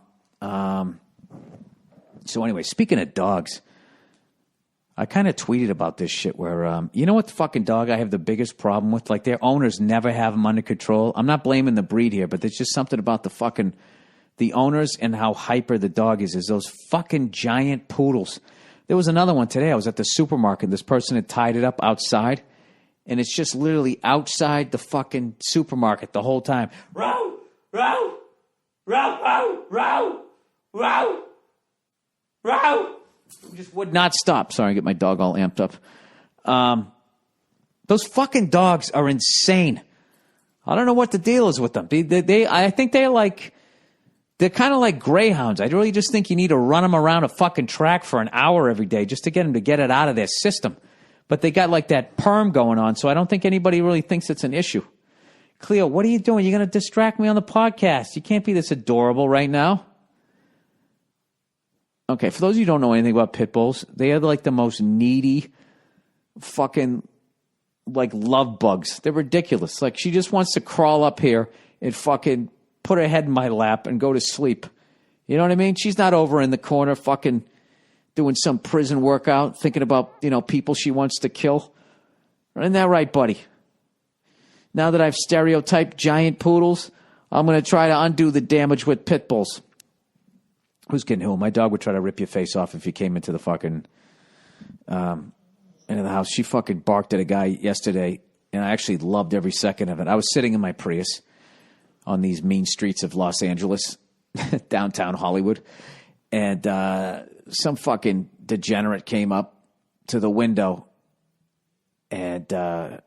So anyway, speaking of dogs, I kind of tweeted about this shit where, you know what the fucking dog I have the biggest problem with? Like, their owners never have them under control. I'm not blaming the breed here, but there's just something about the owners and how hyper the dog is those fucking giant poodles. There was another one today. I was at the supermarket. This person had tied it up outside, and it's just literally outside the fucking supermarket the whole time. Row, row, row, row, row, row, row. Just would not stop. Sorry, I get my dog all amped up. Those fucking dogs are insane. I don't know what the deal is with them. I think they're kind of like greyhounds. I really just think you need to run them around a fucking track for an hour every day just to get them to get it out of their system. But they got like that perm going on, so I don't think anybody really thinks it's an issue. Cleo, what are you doing? You're going to distract me on the podcast. You can't be this adorable right now. Okay, for those of you who don't know anything about pit bulls, they are like the most needy fucking like love bugs. They're ridiculous. Like, she just wants to crawl up here and fucking put her head in my lap and go to sleep. You know what I mean? She's not over in the corner fucking doing some prison workout, thinking about, people she wants to kill. Isn't that right, buddy? Now that I've stereotyped giant poodles, I'm going to try to undo the damage with pit bulls. Who's kidding who? My dog would try to rip your face off if you came into the fucking, into the house. She fucking barked at a guy yesterday, and I actually loved every second of it. I was sitting in my Prius on these mean streets of Los Angeles, downtown Hollywood, and some fucking degenerate came up to the window, and I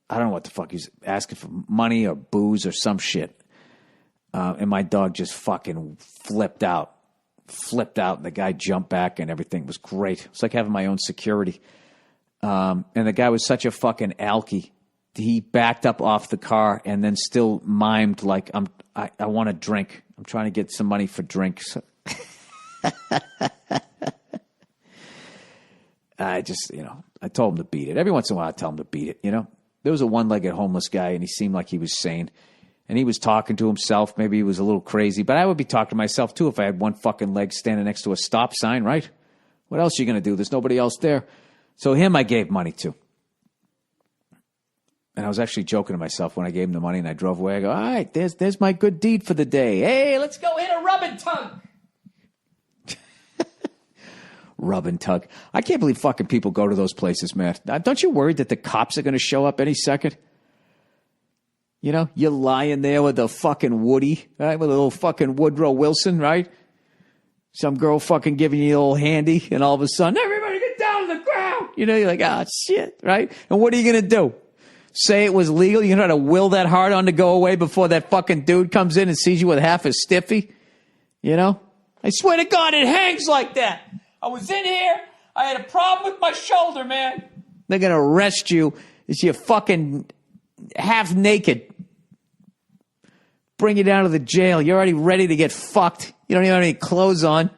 don't know what the fuck, he's asking for money or booze or some shit, and my dog just fucking flipped out, and the guy jumped back, and everything was great. It's like having my own security. And the guy was such a fucking alky. He backed up off the car and then still mimed like, I want a drink. I'm trying to get some money for drinks. I just, I told him to beat it. Every once in a while I tell him to beat it, There was a one-legged homeless guy, and he seemed like he was sane. And he was talking to himself. Maybe he was a little crazy. But I would be talking to myself, too, if I had one fucking leg standing next to a stop sign, right? What else are you going to do? There's nobody else there. So him I gave money to. And I was actually joking to myself when I gave him the money and I drove away. I go, all right, there's my good deed for the day. Hey, let's go hit a rub and tug. Rub and tug. I can't believe fucking people go to those places, man. Don't you worry that the cops are going to show up any second? You're lying there with a fucking Woody, right? With a little fucking Woodrow Wilson, right? Some girl fucking giving you a little handy, and all of a sudden, everybody get down to the ground. You're like, oh, shit, right? And what are you going to do? Say it was legal? You're going to try to will that hard on to go away before that fucking dude comes in and sees you with half a stiffy? I swear to God, it hangs like that. I was in here. I had a problem with my shoulder, man. They're going to arrest you as you're fucking half naked. Bring you down to the jail. You're already ready to get fucked. You don't even have any clothes on.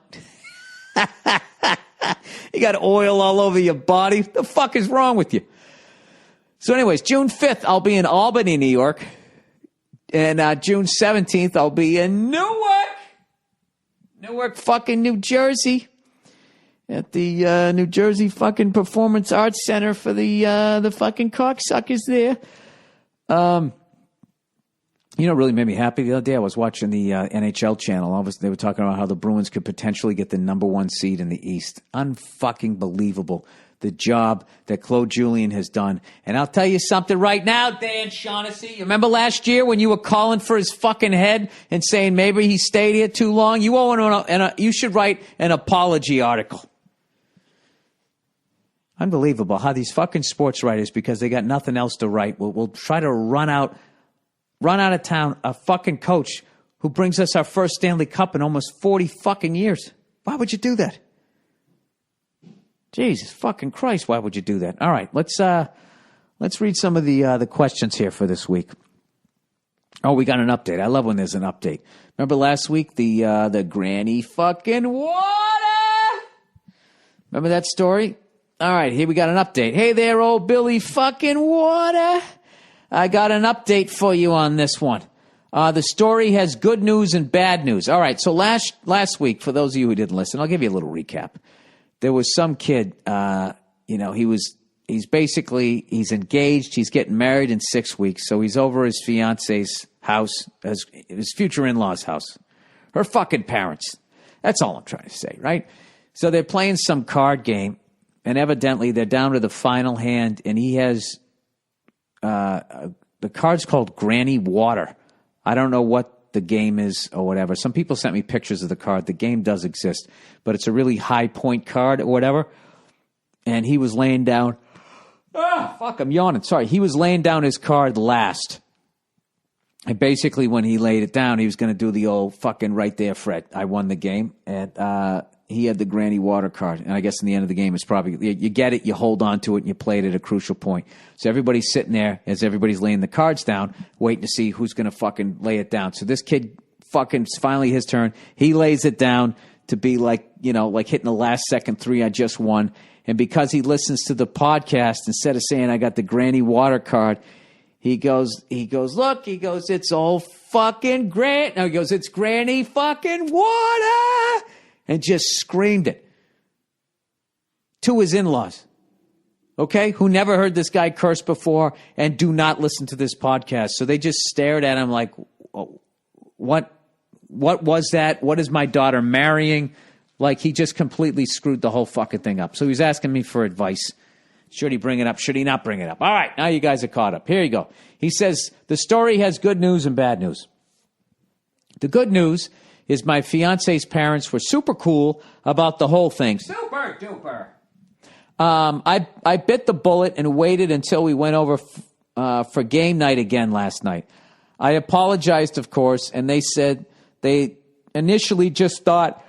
You got oil all over your body. What the fuck is wrong with you? So anyways, June 5th, I'll be in Albany, New York. And June 17th, I'll be in Newark, fucking New Jersey. At the New Jersey fucking Performance Arts Center for the fucking cocksuckers there. You know what really made me happy the other day? I was watching the NHL channel. They were talking about how the Bruins could potentially get the number 1 seed in the East. Unfucking believable. The job that Claude Julien has done. And I'll tell you something right now, Dan Shaughnessy. You remember last year when you were calling for his fucking head and saying maybe he stayed here too long? You should write an apology article. Unbelievable how these fucking sports writers, because they got nothing else to write, will try to run out of town a fucking coach who brings us our first Stanley Cup in almost 40 fucking years. Why would you do that? Jesus fucking Christ, why would you do that? All right, let's read some of the questions here for this week. Oh, we got an update. I love when there's an update. Remember last week the granny fucking water? Remember that story? All right, here we got an update. Hey there, old Billy fucking water. I got an update for you on this one. The story has good news and bad news. All right, so last week, for those of you who didn't listen, I'll give you a little recap. There was some kid, he's engaged, he's getting married in 6 weeks, so he's over his fiance's house, his future in-law's house. Her fucking parents. That's all I'm trying to say, right? So they're playing some card game, and evidently they're down to the final hand, and he has... the card's called Granny Water. I don't know what the game is or whatever. Some people sent me pictures of the card. The game does exist, but it's a really high point card or whatever. And he was laying down. I'm yawning. Sorry. He was laying down his card last. And basically when he laid it down, he was going to do the old fucking right there, Fred. I won the game. And, he had the Granny Water card. And I guess in the end of the game, it's probably, you get it, you hold on to it, and you play it at a crucial point. So everybody's sitting there as everybody's laying the cards down, waiting to see who's going to fucking lay it down. So this kid fucking, finally his turn. He lays it down to be like, like hitting the last second 3 I just won. And because he listens to the podcast, instead of saying I got the Granny Water card, he goes, look, it's all fucking Grant. No, he goes, it's Granny fucking Water. And just screamed it to his in-laws, okay, who never heard this guy curse before and do not listen to this podcast. So they just stared at him like, what was that? What is my daughter marrying? Like he just completely screwed the whole fucking thing up. So he was asking me for advice. Should he bring it up? Should he not bring it up? All right, now you guys are caught up. Here you go. He says, the story has good news and bad news. The good news is my fiance's parents were super cool about the whole thing. Super duper. I bit the bullet and waited until we went over for game night again last night. I apologized, of course, and they said they initially just thought,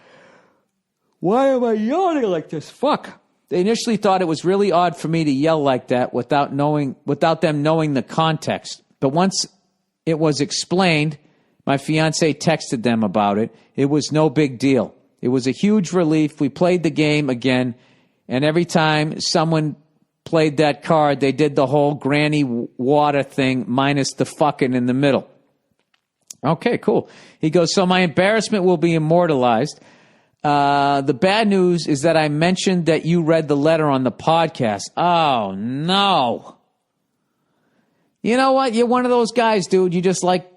why am I yelling like this? Fuck. They initially thought it was really odd for me to yell like that without them knowing the context. But once it was explained, my fiance texted them about it. It was no big deal. It was a huge relief. We played the game again, and every time someone played that card, they did the whole Granny Water thing minus the fucking in the middle. Okay, cool. He goes, so my embarrassment will be immortalized. The bad news is that I mentioned that you read the letter on the podcast. Oh, no. You know what? You're one of those guys, dude. You just like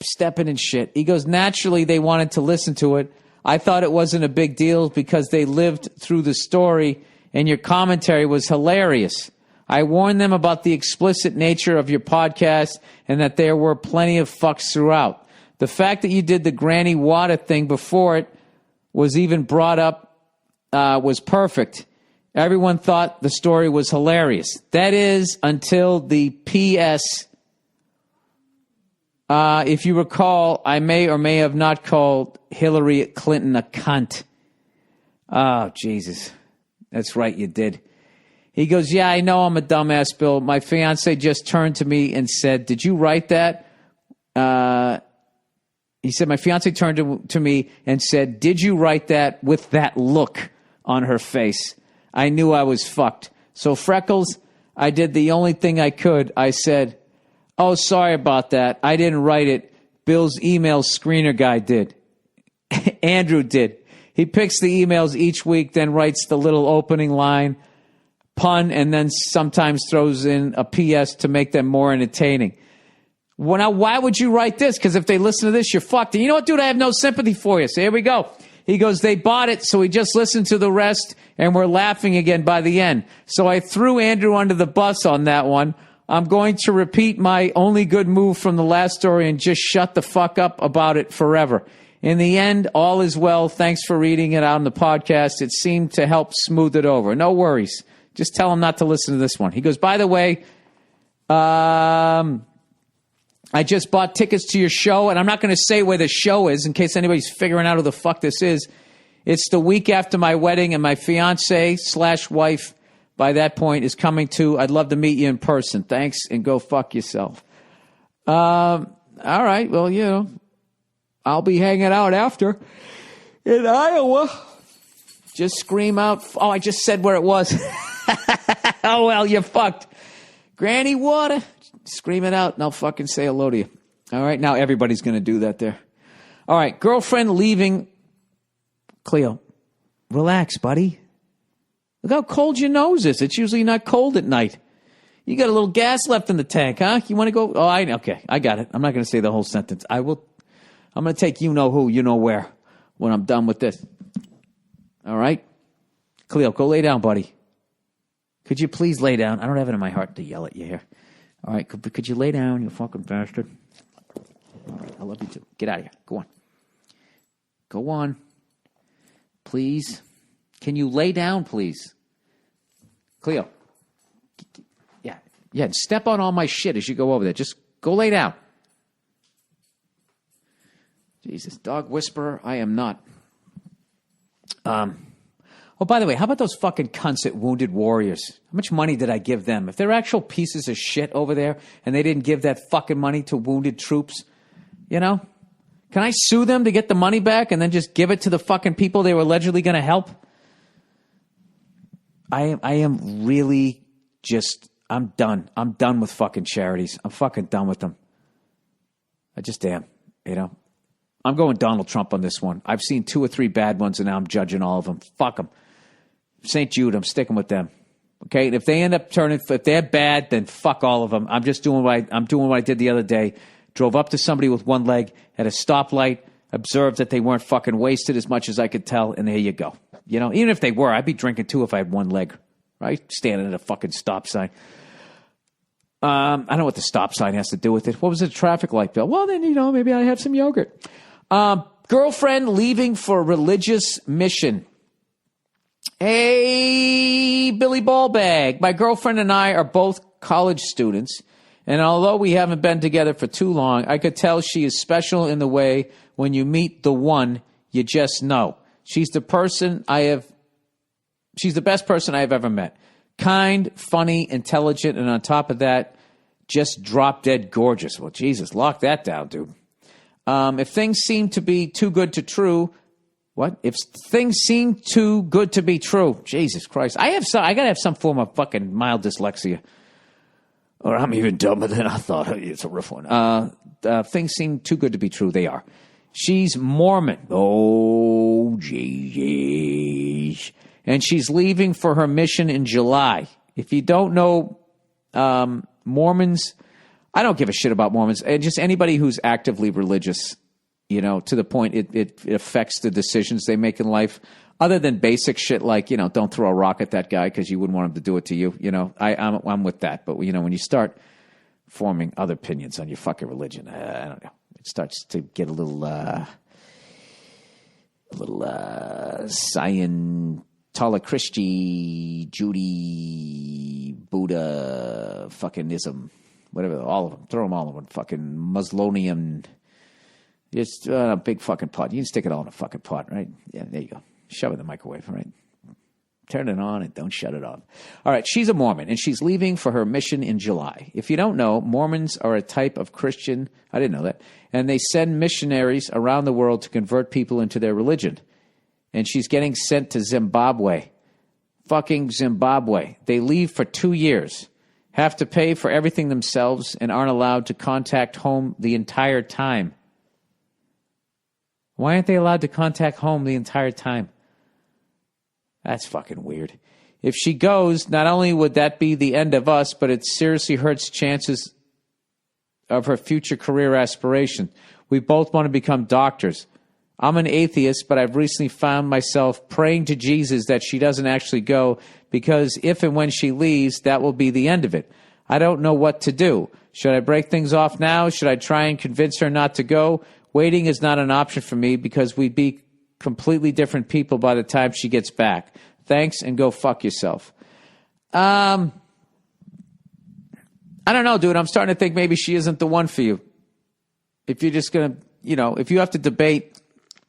stepping in shit. He goes, naturally, they wanted to listen to it. I thought it wasn't a big deal because they lived through the story and your commentary was hilarious. I warned them about the explicit nature of your podcast and that there were plenty of fucks throughout. The fact that you did the Granny Water thing before it was even brought up was perfect. Everyone thought the story was hilarious. That is until the P.S. If you recall, I may or may have not called Hillary Clinton a cunt. Oh, Jesus. That's right, you did. He goes, yeah, I know I'm a dumbass, Bill. My fiance just turned to me and said, did you write that? He said, my fiance turned to me and said, did you write that, with that look on her face? I knew I was fucked. So, Freckles, I did the only thing I could. I said, oh, sorry about that. I didn't write it. Bill's email screener guy did. Andrew did. He picks the emails each week, then writes the little opening line, pun, and then sometimes throws in a PS to make them more entertaining. Well, now, why would you write this? Because if they listen to this, you're fucked. And you know what, dude? I have no sympathy for you. So here we go. He goes, they bought it, so we just listened to the rest, and we're laughing again by the end. So I threw Andrew under the bus on that one. I'm going to repeat my only good move from the last story and just shut the fuck up about it forever. In the end, all is well. Thanks for reading it out on the podcast. It seemed to help smooth it over. No worries. Just tell him not to listen to this one. He goes, by the way, I just bought tickets to your show, and I'm not going to say where the show is in case anybody's figuring out who the fuck this is. It's the week after my wedding, and my fiance/wife by that point is coming too. I'd love to meet you in person. Thanks, and go fuck yourself. All right, well, I'll be hanging out after in Iowa. Just scream out. Oh, I just said where it was. Oh, well, you're fucked. Granny Water. Scream it out, and I'll fucking say hello to you. All right, now everybody's going to do that there. All right, girlfriend leaving. Cleo, relax, buddy. Look how cold your nose is. It's usually not cold at night. You got a little gas left in the tank, huh? You want to go? Oh, okay, I got it. I'm not going to say the whole sentence. I'm going to take you know who, you know where when I'm done with this. All right? Cleo, go lay down, buddy. Could you please lay down? I don't have it in my heart to yell at you here. All right, could you lay down, you fucking bastard? All right, I love you too. Get out of here. Go on. Go on. Please. Can you lay down, please? Cleo. Yeah, step on all my shit as you go over there. Just go lay down. Jesus, dog whisperer, I am not. Oh, by the way, how about those fucking cunts at Wounded Warriors? How much money did I give them? If they're actual pieces of shit over there and they didn't give that fucking money to wounded troops, can I sue them to get the money back and then just give it to the fucking people they were allegedly going to help? I am really just, I'm done. I'm done with fucking charities. I'm fucking done with them. I just am, I'm going Donald Trump on this one. I've seen 2 or 3 bad ones, and now I'm judging all of them. Fuck them. St. Jude, I'm sticking with them. Okay, and if they end up if they're bad, then fuck all of them. I'm just doing what I did the other day. Drove up to somebody with one leg at a stoplight, observed that they weren't fucking wasted as much as I could tell, and there you go. Even if they were, I'd be drinking too if I had one leg, right? Standing at a fucking stop sign. I don't know what the stop sign has to do with it. What was the traffic light bill? Well, then, maybe I have some yogurt. Girlfriend leaving for religious mission. Hey, Billy Ballbag. My girlfriend and I are both college students, and although we haven't been together for too long, I could tell she is special in the way when you meet the one, you just know. She's the best person I have ever met. Kind, funny, intelligent, and on top of that, just drop dead gorgeous. Well, Jesus, lock that down, dude. If things seem to be too good to true, what? If things seem too good to be true, Jesus Christ. I gotta have some form of fucking mild dyslexia. Or I'm even dumber than I thought. It's a rough one. Things seem too good to be true. They are. She's Mormon. Oh, jeez. And she's leaving for her mission in July. If you don't know, Mormons, I don't give a shit about Mormons. And just anybody who's actively religious, to the point it affects the decisions they make in life. Other than basic shit like, don't throw a rock at that guy because you wouldn't want him to do it to you. I'm with that. But, when you start forming other opinions on your fucking religion, I don't know. It starts to get a little Scientology, Judy, Buddha, fuckingism, whatever, all of them. Throw them all in one fucking Muslonian. Just a big fucking pot. You can stick it all in a fucking pot, right? Yeah, there you go. Shove it in the microwave, right? Turn it on and don't shut it off. All right, she's a Mormon, and she's leaving for her mission in July. If you don't know, Mormons are a type of Christian. I didn't know that. And they send missionaries around the world to convert people into their religion. And she's getting sent to Zimbabwe. Fucking Zimbabwe. They leave for 2 years, have to pay for everything themselves, and aren't allowed to contact home the entire time. Why aren't they allowed to contact home the entire time? That's fucking weird. If she goes, not only would that be the end of us, but it seriously hurts chances of her future career aspiration. We both want to become doctors. I'm an atheist, but I've recently found myself praying to Jesus that she doesn't actually go, because if and when she leaves, that will be the end of it. I don't know what to do. Should I break things off now? Should I try and convince her not to go? Waiting is not an option for me because we'd be completely different people by the time she gets back. Thanks, and go fuck yourself. I don't know, dude. I'm starting to think maybe she isn't the one for you. If you're just going to, if you have to debate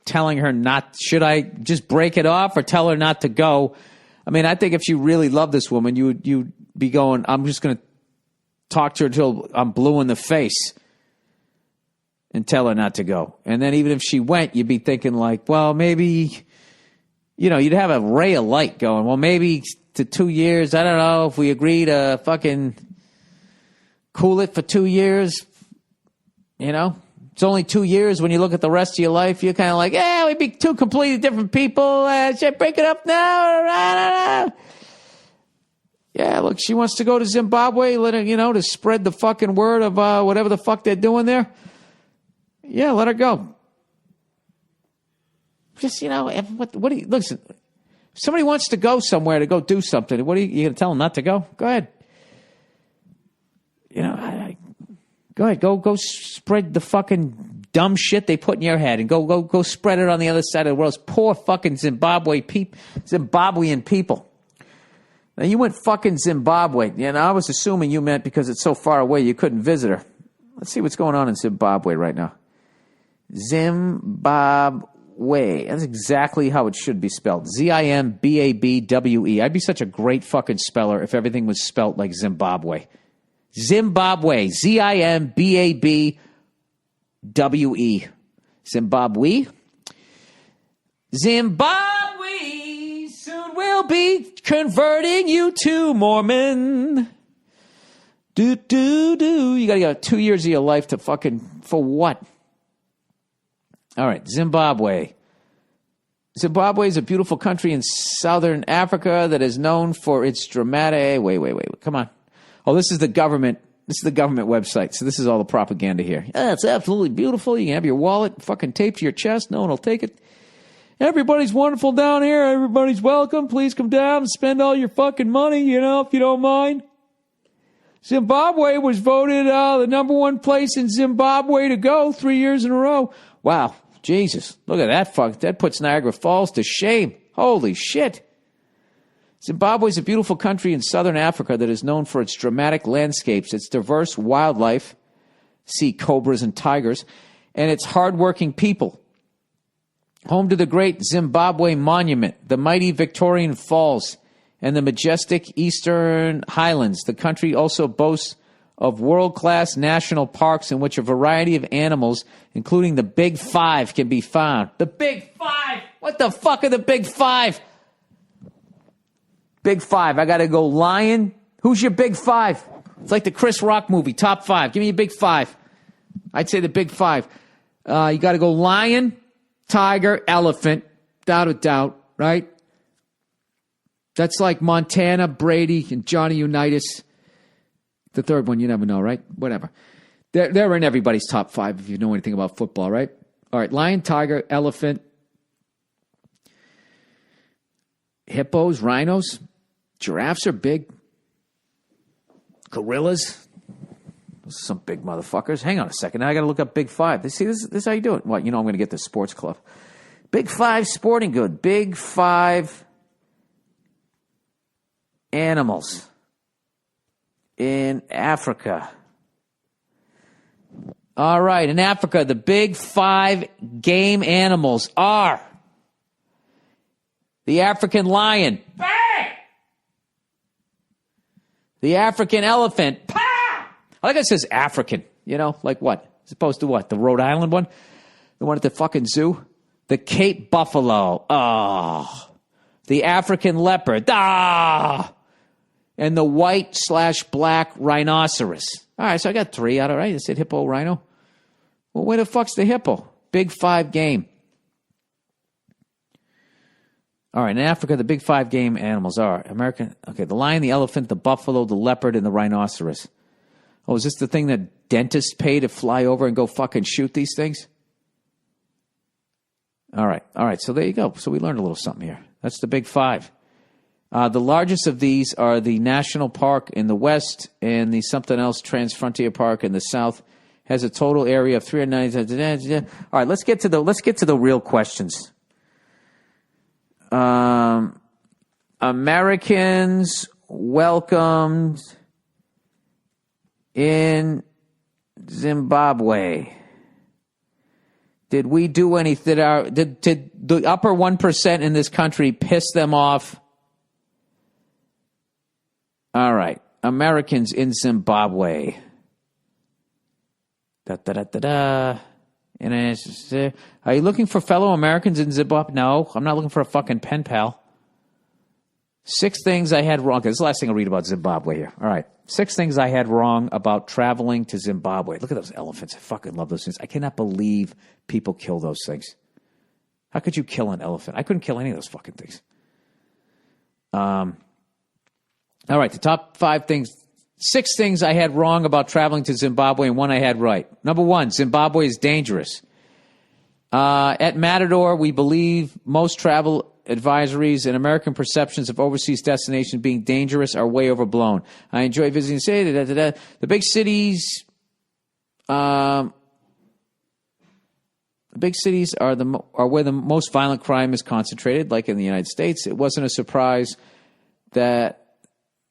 telling her not, should I just break it off or tell her not to go? I mean, I think if you really love this woman, you'd be going, I'm just going to talk to her until I'm blue in the face and tell her not to go. And then even if she went, you'd be thinking like, well, maybe, you'd have a ray of light going, well, maybe to 2 years. I don't know if we agree to fucking cool it for 2 years, It's only 2 years. When you look at the rest of your life, you're kind of like, yeah, we'd be two completely different people. Should I break it up now? I don't know. Yeah, look, she wants to go to Zimbabwe, let her, to spread the fucking word of whatever the fuck they're doing there. Yeah, let her go. Just, what do you, listen, if somebody wants to go somewhere to go do something, what are you going to tell them not to go? Go ahead. Go ahead, go spread the fucking dumb shit they put in your head and go spread it on the other side of the world. It's poor fucking Zimbabwean people. Now, you went fucking Zimbabwe. I was assuming you meant because it's so far away you couldn't visit her. Let's see what's going on in Zimbabwe right now. Zimbabwe. That's exactly how it should be spelled. Zimbabwe. I'd be such a great fucking speller if everything was spelled like Zimbabwe. Zimbabwe. Zimbabwe. Zimbabwe. Zimbabwe. Soon we'll be converting you to Mormon. You gotta get 2 years of your life to fucking, for what? All right, Zimbabwe. Zimbabwe is a beautiful country in southern Africa that is known for its dramatic... Wait. Come on. Oh, this is the government. This is the government website. So this is all the propaganda here. Yeah, it's absolutely beautiful. You can have your wallet fucking taped to your chest. No one will take it. Everybody's wonderful down here. Everybody's welcome. Please come down and spend all your fucking money, if you don't mind. Zimbabwe was voted the number one place in Zimbabwe to go 3 years in a row. Wow. Jesus. Look at that fuck. That puts Niagara Falls to shame. Holy shit. Zimbabwe is a beautiful country in southern Africa that is known for its dramatic landscapes, its diverse wildlife, see cobras and tigers, and its hardworking people. Home to the great Zimbabwe Monument, the mighty Victorian Falls, and the majestic Eastern Highlands. The country also boasts of world-class national parks in which a variety of animals, including the Big Five, can be found. The Big Five! What the fuck are the Big Five? Big Five. I got to go lion. Who's your Big Five? It's like the Chris Rock movie, Top Five. Give me your Big Five. I'd say the Big Five. You got to go lion, tiger, elephant, without a doubt, right? That's like Montana, Brady, and Johnny Unitas. The third one, you never know, right? Whatever. They're in everybody's top five if you know anything about football, right? All right, lion, tiger, elephant, hippos, rhinos, giraffes are big. Gorillas. Those are some big motherfuckers. Hang on a second. Now I got to look up Big Five. See, this is how you do it. What? I'm going to get the sports club. Big Five sporting good. Big Five animals in Africa. All right. In Africa, the Big Five game animals are the African lion. The African elephant. I like it says African. Like what? As opposed to what? The Rhode Island one? The one at the fucking zoo? The Cape buffalo. Oh. The African leopard. Ah. And the white/black rhinoceros. All right, so I got three out of right. I said hippo, rhino. Well, where the fuck's the hippo? Big Five game. All right, in Africa, the Big Five game animals are the lion, the elephant, the buffalo, the leopard, and the rhinoceros. Oh, is this the thing that dentists pay to fly over and go fucking shoot these things? All right. So there you go. So we learned a little something here. That's the big 5. The largest of these are the National Park in the west and the something else Transfrontier Park in the south. Has a total area of 390. All right, let's get to the real questions. Americans welcomed in Zimbabwe. Did we do anything? Did the upper 1% in this country piss them off? All right. Americans in Zimbabwe. Are you looking for fellow Americans in Zimbabwe? No, I'm not looking for a fucking pen pal. 6 things I had wrong. Okay, this is the last thing I'll read about Zimbabwe here. All right. 6 things I had wrong about traveling to Zimbabwe. Look at those elephants. I fucking love those things. I cannot believe people kill those things. How could you kill an elephant? I couldn't kill any of those fucking things. All right, the top 5 things. 6 things I had wrong about traveling to Zimbabwe and 1 I had right. Number 1, Zimbabwe is dangerous. At Matador, we believe most travel advisories and American perceptions of overseas destinations being dangerous are way overblown. I enjoy visiting the city. The big cities, are where the most violent crime is concentrated, like in the United States. It wasn't a surprise that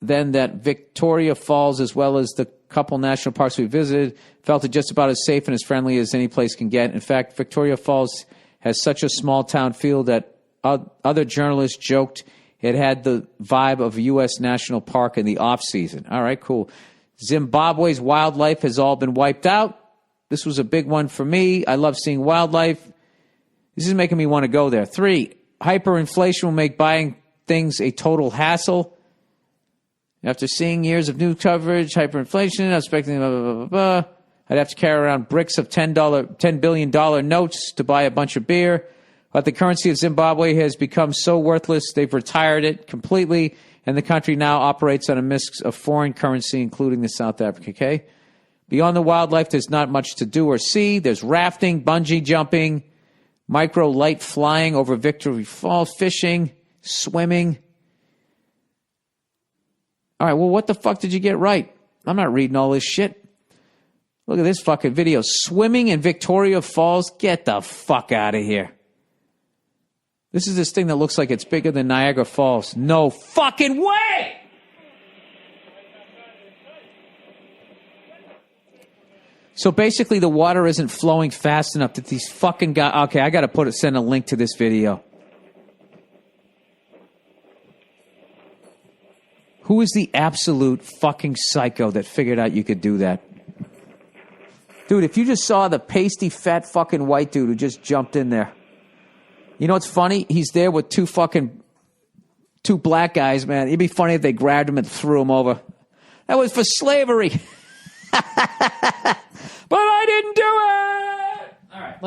Victoria Falls, as well as the couple national parks we visited, felt it just about as safe and as friendly as any place can get. In fact, Victoria Falls has such a small town feel that other journalists joked it had the vibe of a U.S. national park in the off-season. All right, cool. Zimbabwe's wildlife has all been wiped out. This was a big one for me. I love seeing wildlife. This is making me want to go there. 3, hyperinflation will make buying things a total hassle. After seeing years of news coverage, hyperinflation, I'm expecting blah, blah, blah, blah. I'd have to carry around bricks of $10 billion notes to buy a bunch of beer. But the currency of Zimbabwe has become so worthless, they've retired it completely, and the country now operates on a mix of foreign currency, including the South African K. Beyond the wildlife, there's not much to do or see. There's rafting, bungee jumping, micro light flying over Victory Falls, fishing, swimming. All right, well, what the fuck did you get right? I'm not reading all this shit. Look at this fucking video. Swimming in Victoria Falls? Get the fuck out of here. This is this thing that looks like it's bigger than Niagara Falls. No fucking way! So basically the water isn't flowing fast enough that these fucking guys... Okay, I got to send a link to this video. Who is the absolute fucking psycho that figured out you could do that? Dude, if you just saw the pasty, fat fucking white dude who just jumped in there. You know what's funny? He's there with two black guys, man. It'd be funny if they grabbed him and threw him over. That was for slavery. But I didn't do it! All right,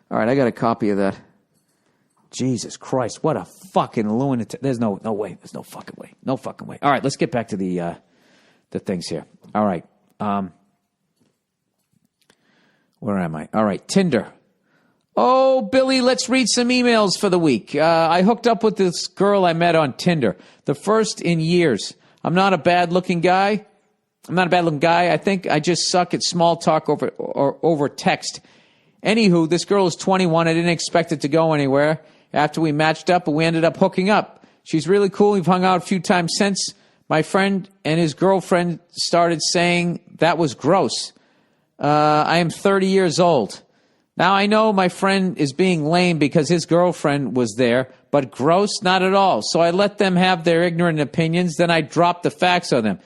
all right, I got a copy of that. Jesus Christ, what a fucking lunatic. There's no way. There's no fucking way. No fucking way. All right, let's get back to the things here. All right. Where am I? All right, Tinder. Oh, Billy, let's read some emails for the week. I hooked up with this girl I met on Tinder. The first in years. I'm not a bad-looking guy. I think I just suck at small talk over text. Anywho, this girl is 21. I didn't expect it to go anywhere after we matched up, but we ended up hooking up. She's really cool. We've hung out a few times since. My friend and his girlfriend started saying that was gross. I am 30 years old. Now, I know my friend is being lame because his girlfriend was there, but gross? Not at all. So I let them have their ignorant opinions, then I dropped the facts on them.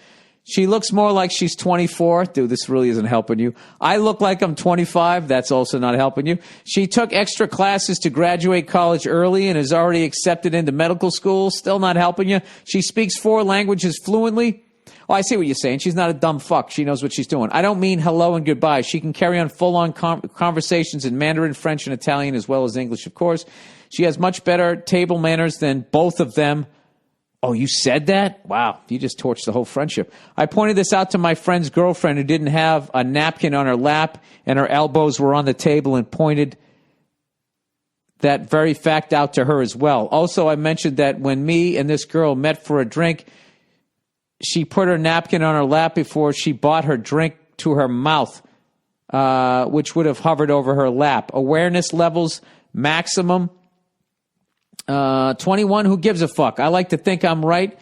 She looks more like she's 24. Dude, this really isn't helping you. I look like I'm 25. That's also not helping you. She took extra classes to graduate college early and is already accepted into medical school. Still not helping you. She speaks 4 languages fluently. Oh, I see what you're saying. She's not a dumb fuck. She knows what she's doing. I don't mean hello and goodbye. She can carry on full-on conversations in Mandarin, French, and Italian, as well as English, of course. She has much better table manners than both of them. Oh, you said that? Wow, you just torched the whole friendship. I pointed this out to my friend's girlfriend who didn't have a napkin on her lap and her elbows were on the table, and pointed that very fact out to her as well. Also, I mentioned that when me and this girl met for a drink, she put her napkin on her lap before she brought her drink to her mouth, which would have hovered over her lap. Awareness levels maximum 21. Who gives a fuck? I like to think I'm right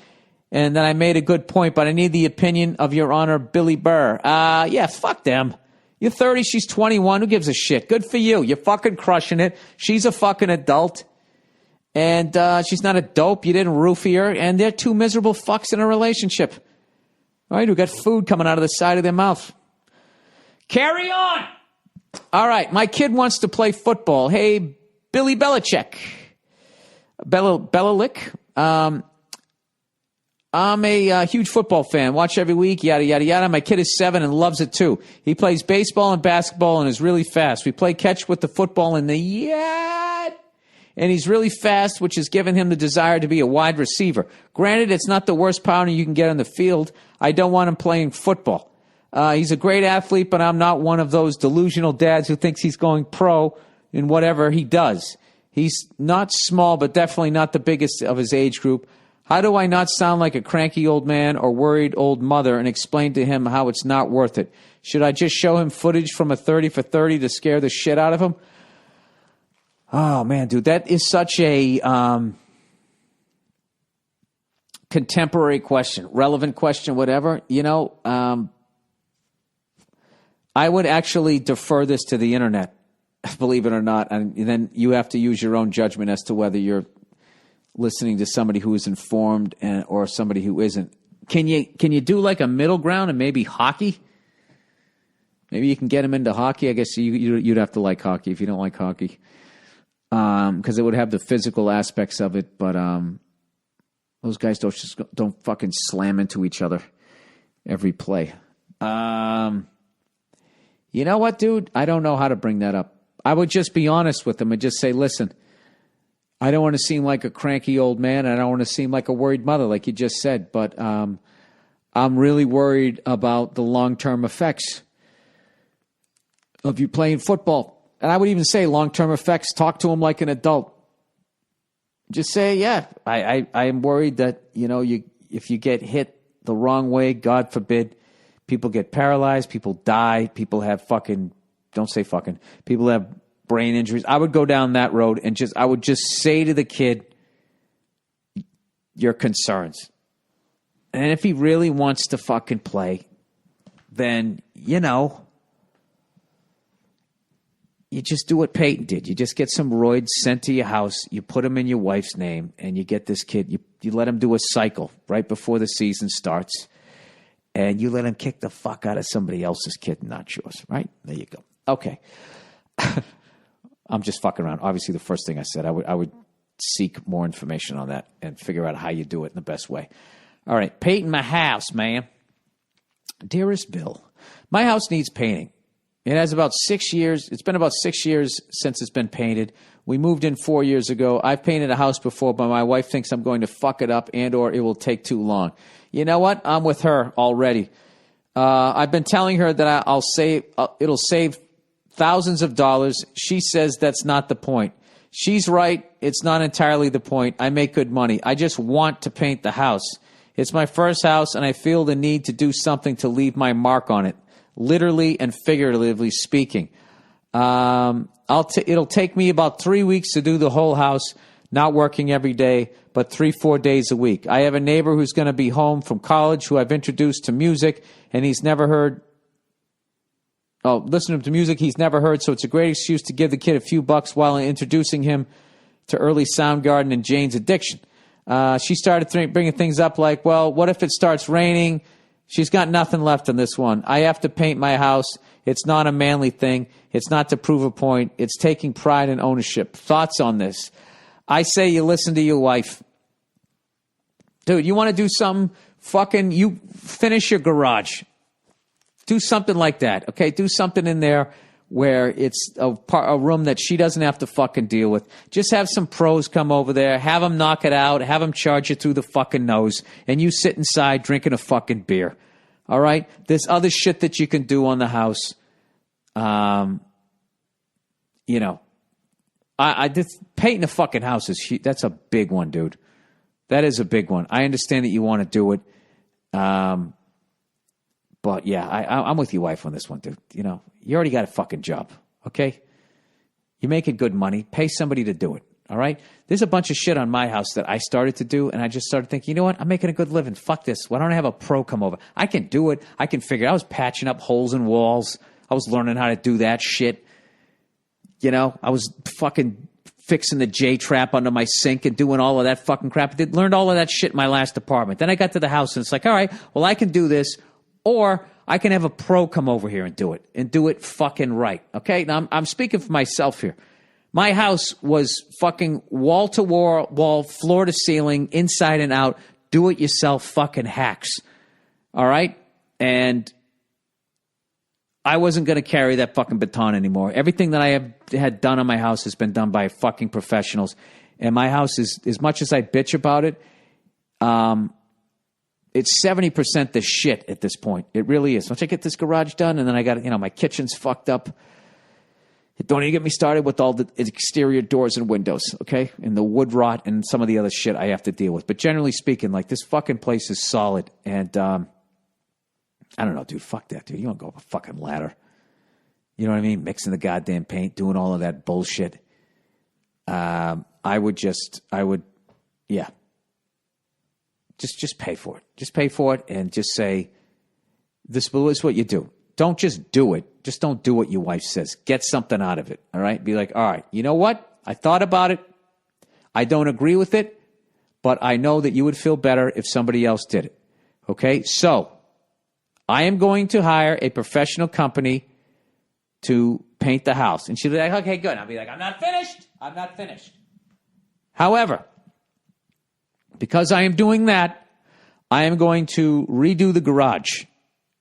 and that I made a good point, but I need the opinion of Your Honor, Billy Burr. Yeah, fuck them. You're 30, she's 21. Who gives a shit? Good for you. You're fucking crushing it. She's a fucking adult. And she's not a dope. You didn't roofie her. And they're two miserable fucks in a relationship. All right, who got food coming out of the side of their mouth. Carry on. All right, my kid wants to play football. Hey, Billy Belichick. Belichick. I'm a huge football fan. Watch every week, yada, yada, yada. My kid is 7 and loves it too. He plays baseball and basketball and is really fast. We play catch with the football in the yard. And he's really fast, which has given him the desire to be a wide receiver. Granted, it's not the worst pounder you can get on the field. I don't want him playing football. He's a great athlete, but I'm not one of those delusional dads who thinks he's going pro in whatever he does. He's not small, but definitely not the biggest of his age group. How do I not sound like a cranky old man or worried old mother and explain to him how it's not worth it? Should I just show him footage from a 30 for 30 to scare the shit out of him? Oh, man, dude, that is such a contemporary question, relevant question, whatever. You know, I would actually defer this to the internet, believe it or not, and then you have to use your own judgment as to whether you're listening to somebody who is informed or somebody who isn't. Can you do like a middle ground and maybe hockey? Maybe you can get him into hockey. I guess you'd have to like hockey if you don't like hockey, because it would have the physical aspects of it. But those guys don't fucking slam into each other every play. You know what, dude? I don't know how to bring that up. I would just be honest with them and just say, listen, I don't want to seem like a cranky old man. And I don't want to seem like a worried mother, like you just said. But I'm really worried about the long-term effects of you playing football. And I would even say long-term effects. Talk to him like an adult. Just say, yeah, I am worried that, you know, if you get hit the wrong way, God forbid, people get paralyzed, people die, people have people have brain injuries. I would go down that road and I would just say to the kid your concerns. And if he really wants to fucking play, then, you know, you just do what Peyton did. You just get some roids sent to your house, you put them in your wife's name, and you get this kid, you let him do a cycle right before the season starts, and you let him kick the fuck out of somebody else's kid, not yours, right? There you go. Okay. I'm just fucking around. Obviously, the first thing I said, I would seek more information on that and figure out how you do it in the best way. All right. Painting my house, man. Dearest Bill, my house needs painting. It has about 6 years. It's been about 6 years since it's been painted. We moved in 4 years ago. I've painted a house before, but my wife thinks I'm going to fuck it up and or it will take too long. You know what? I'm with her already. I've been telling her that it'll save thousands of dollars. She says that's not the point. She's right. It's not entirely the point. I make good money. I just want to paint the house. It's my first house, and I feel the need to do something to leave my mark on it, literally and figuratively speaking. It'll take me about 3 weeks to do the whole house, not working every day, but 3-4 days a week. I have a neighbor who's going to be home from college who I've introduced to music, and he's never heard listen to music he's never heard, so it's a great excuse to give the kid a few bucks while introducing him to early Soundgarden and Jane's Addiction. She started bringing things up like, well, what if it starts raining? She's got nothing left on this one. I have to paint my house. It's not a manly thing. It's not to prove a point. It's taking pride and ownership. Thoughts on this? I say you listen to your wife. Dude, you want to do something? You finish your garage. Do something like that, okay? Do something in there where it's a room that she doesn't have to fucking deal with. Just have some pros come over there, have them knock it out, have them charge you through the fucking nose, and you sit inside drinking a fucking beer. All right? There's other shit that you can do on the house. You know, painting a fucking house that's a big one, dude. That is a big one. I understand that you want to do it. But yeah, I'm with your wife on this one, dude. You know, you already got a fucking job, okay? You're making good money. Pay somebody to do it, all right? There's a bunch of shit on my house that I started to do, and I just started thinking, you know what? I'm making a good living. Fuck this. Why don't I have a pro come over? I can do it. I can figure it out. I was patching up holes in walls. I was learning how to do that shit. You know, I was fucking fixing the J-trap under my sink and doing all of that fucking crap. I learned all of that shit in my last apartment. Then I got to the house, and it's like, all right, well, I can do this. Or I can have a pro come over here and do it fucking right. Okay? Now, I'm speaking for myself here. My house was fucking wall to wall, floor to ceiling, inside and out, do it yourself fucking hacks. All right? And I wasn't going to carry that fucking baton anymore. Everything that I had done on my house has been done by fucking professionals. And my house is, as much as I bitch about it, it's 70% the shit at this point. It really is. Once I get this garage done, and then I got, my kitchen's fucked up. Don't even get me started with all the exterior doors and windows, okay? And the wood rot and some of the other shit I have to deal with. But generally speaking, like, this fucking place is solid. And I don't know, dude. Fuck that, dude. You don't go up a fucking ladder. You know what I mean? Mixing the goddamn paint, doing all of that bullshit. Yeah. Just pay for it. Just pay for it and just say, this is what you do. Don't just do it. Just don't do what your wife says. Get something out of it, all right? Be like, all right, you know what? I thought about it. I don't agree with it, but I know that you would feel better if somebody else did it, okay? So I am going to hire a professional company to paint the house. And she'll be like, okay, good. I'll be like, I'm not finished. However, because I am doing that, I am going to redo the garage.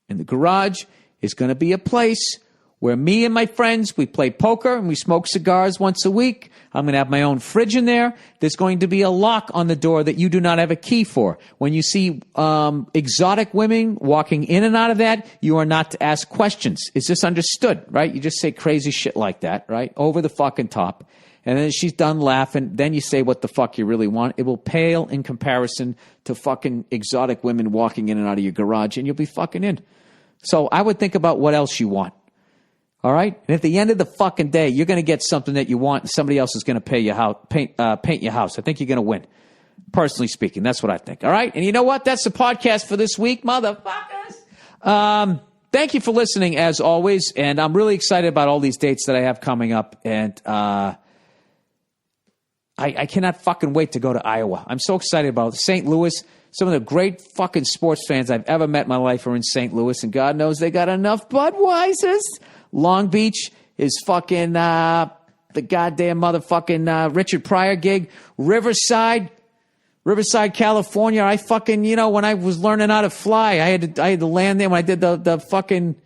And the garage is going to be a place where me and my friends, we play poker and we smoke cigars once a week. I'm going to have my own fridge in there. There's going to be a lock on the door that you do not have a key for. When you see exotic women walking in and out of that, you are not to ask questions. Is this understood, right? You just say crazy shit like that, right? Over the fucking top. And then she's done laughing. Then you say what the fuck you really want. It will pale in comparison to fucking exotic women walking in and out of your garage, and you'll be fucking in. So I would think about what else you want. All right? And at the end of the fucking day, you're going to get something that you want, and somebody else is going to paint your house. I think you're going to win. Personally speaking, that's what I think. All right? And you know what? That's the podcast for this week, motherfuckers. Thank you for listening, as always. And I'm really excited about all these dates that I have coming up. And I cannot fucking wait to go to Iowa. I'm so excited about it. St. Louis. Some of the great fucking sports fans I've ever met in my life are in St. Louis, and God knows they got enough Budweisers. Long Beach is fucking the goddamn motherfucking Richard Pryor gig. Riverside, California. I fucking, when I was learning how to fly, I had to land there when I did the fucking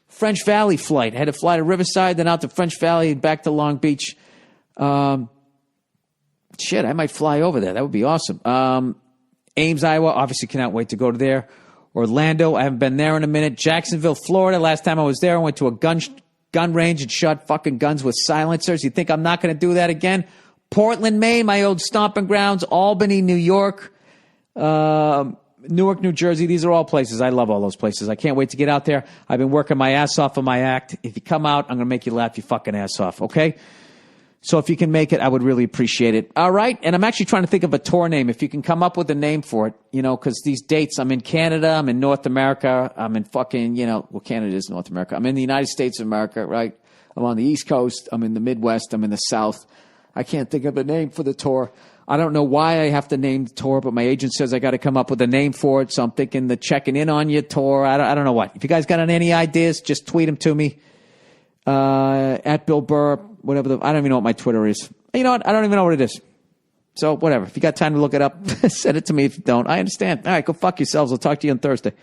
French Valley flight. I had to fly to Riverside, then out to French Valley and back to Long Beach. Shit, I might fly over there. That would be awesome. Ames, Iowa, obviously cannot wait to go to there. Orlando, I haven't been there in a minute. Jacksonville, Florida, last time I was there, I went to a gun range and shot fucking guns with silencers. You think I'm not going to do that again? Portland, Maine, my old stomping grounds. Albany, New York. Newark, New Jersey. These are all places. I love all those places. I can't wait to get out there. I've been working my ass off on my act. If you come out, I'm going to make you laugh your fucking ass off, okay? So if you can make it, I would really appreciate it. All right? And I'm actually trying to think of a tour name. If you can come up with a name for it, because these dates, I'm in Canada, I'm in North America, I'm in fucking, Canada is North America. I'm in the United States of America, right? I'm on the East Coast, I'm in the Midwest, I'm in the South. I can't think of a name for the tour. I don't know why I have to name the tour, but my agent says I got to come up with a name for it. So I'm thinking the checking in on your tour. I don't know what. If you guys got any ideas, just tweet them to me. At Bill Burr, whatever I don't even know what my Twitter is. You know what? I don't even know what it is. So whatever. If you got time to look it up, send it to me. If you don't, I understand. All right, go fuck yourselves. I'll talk to you on Thursday.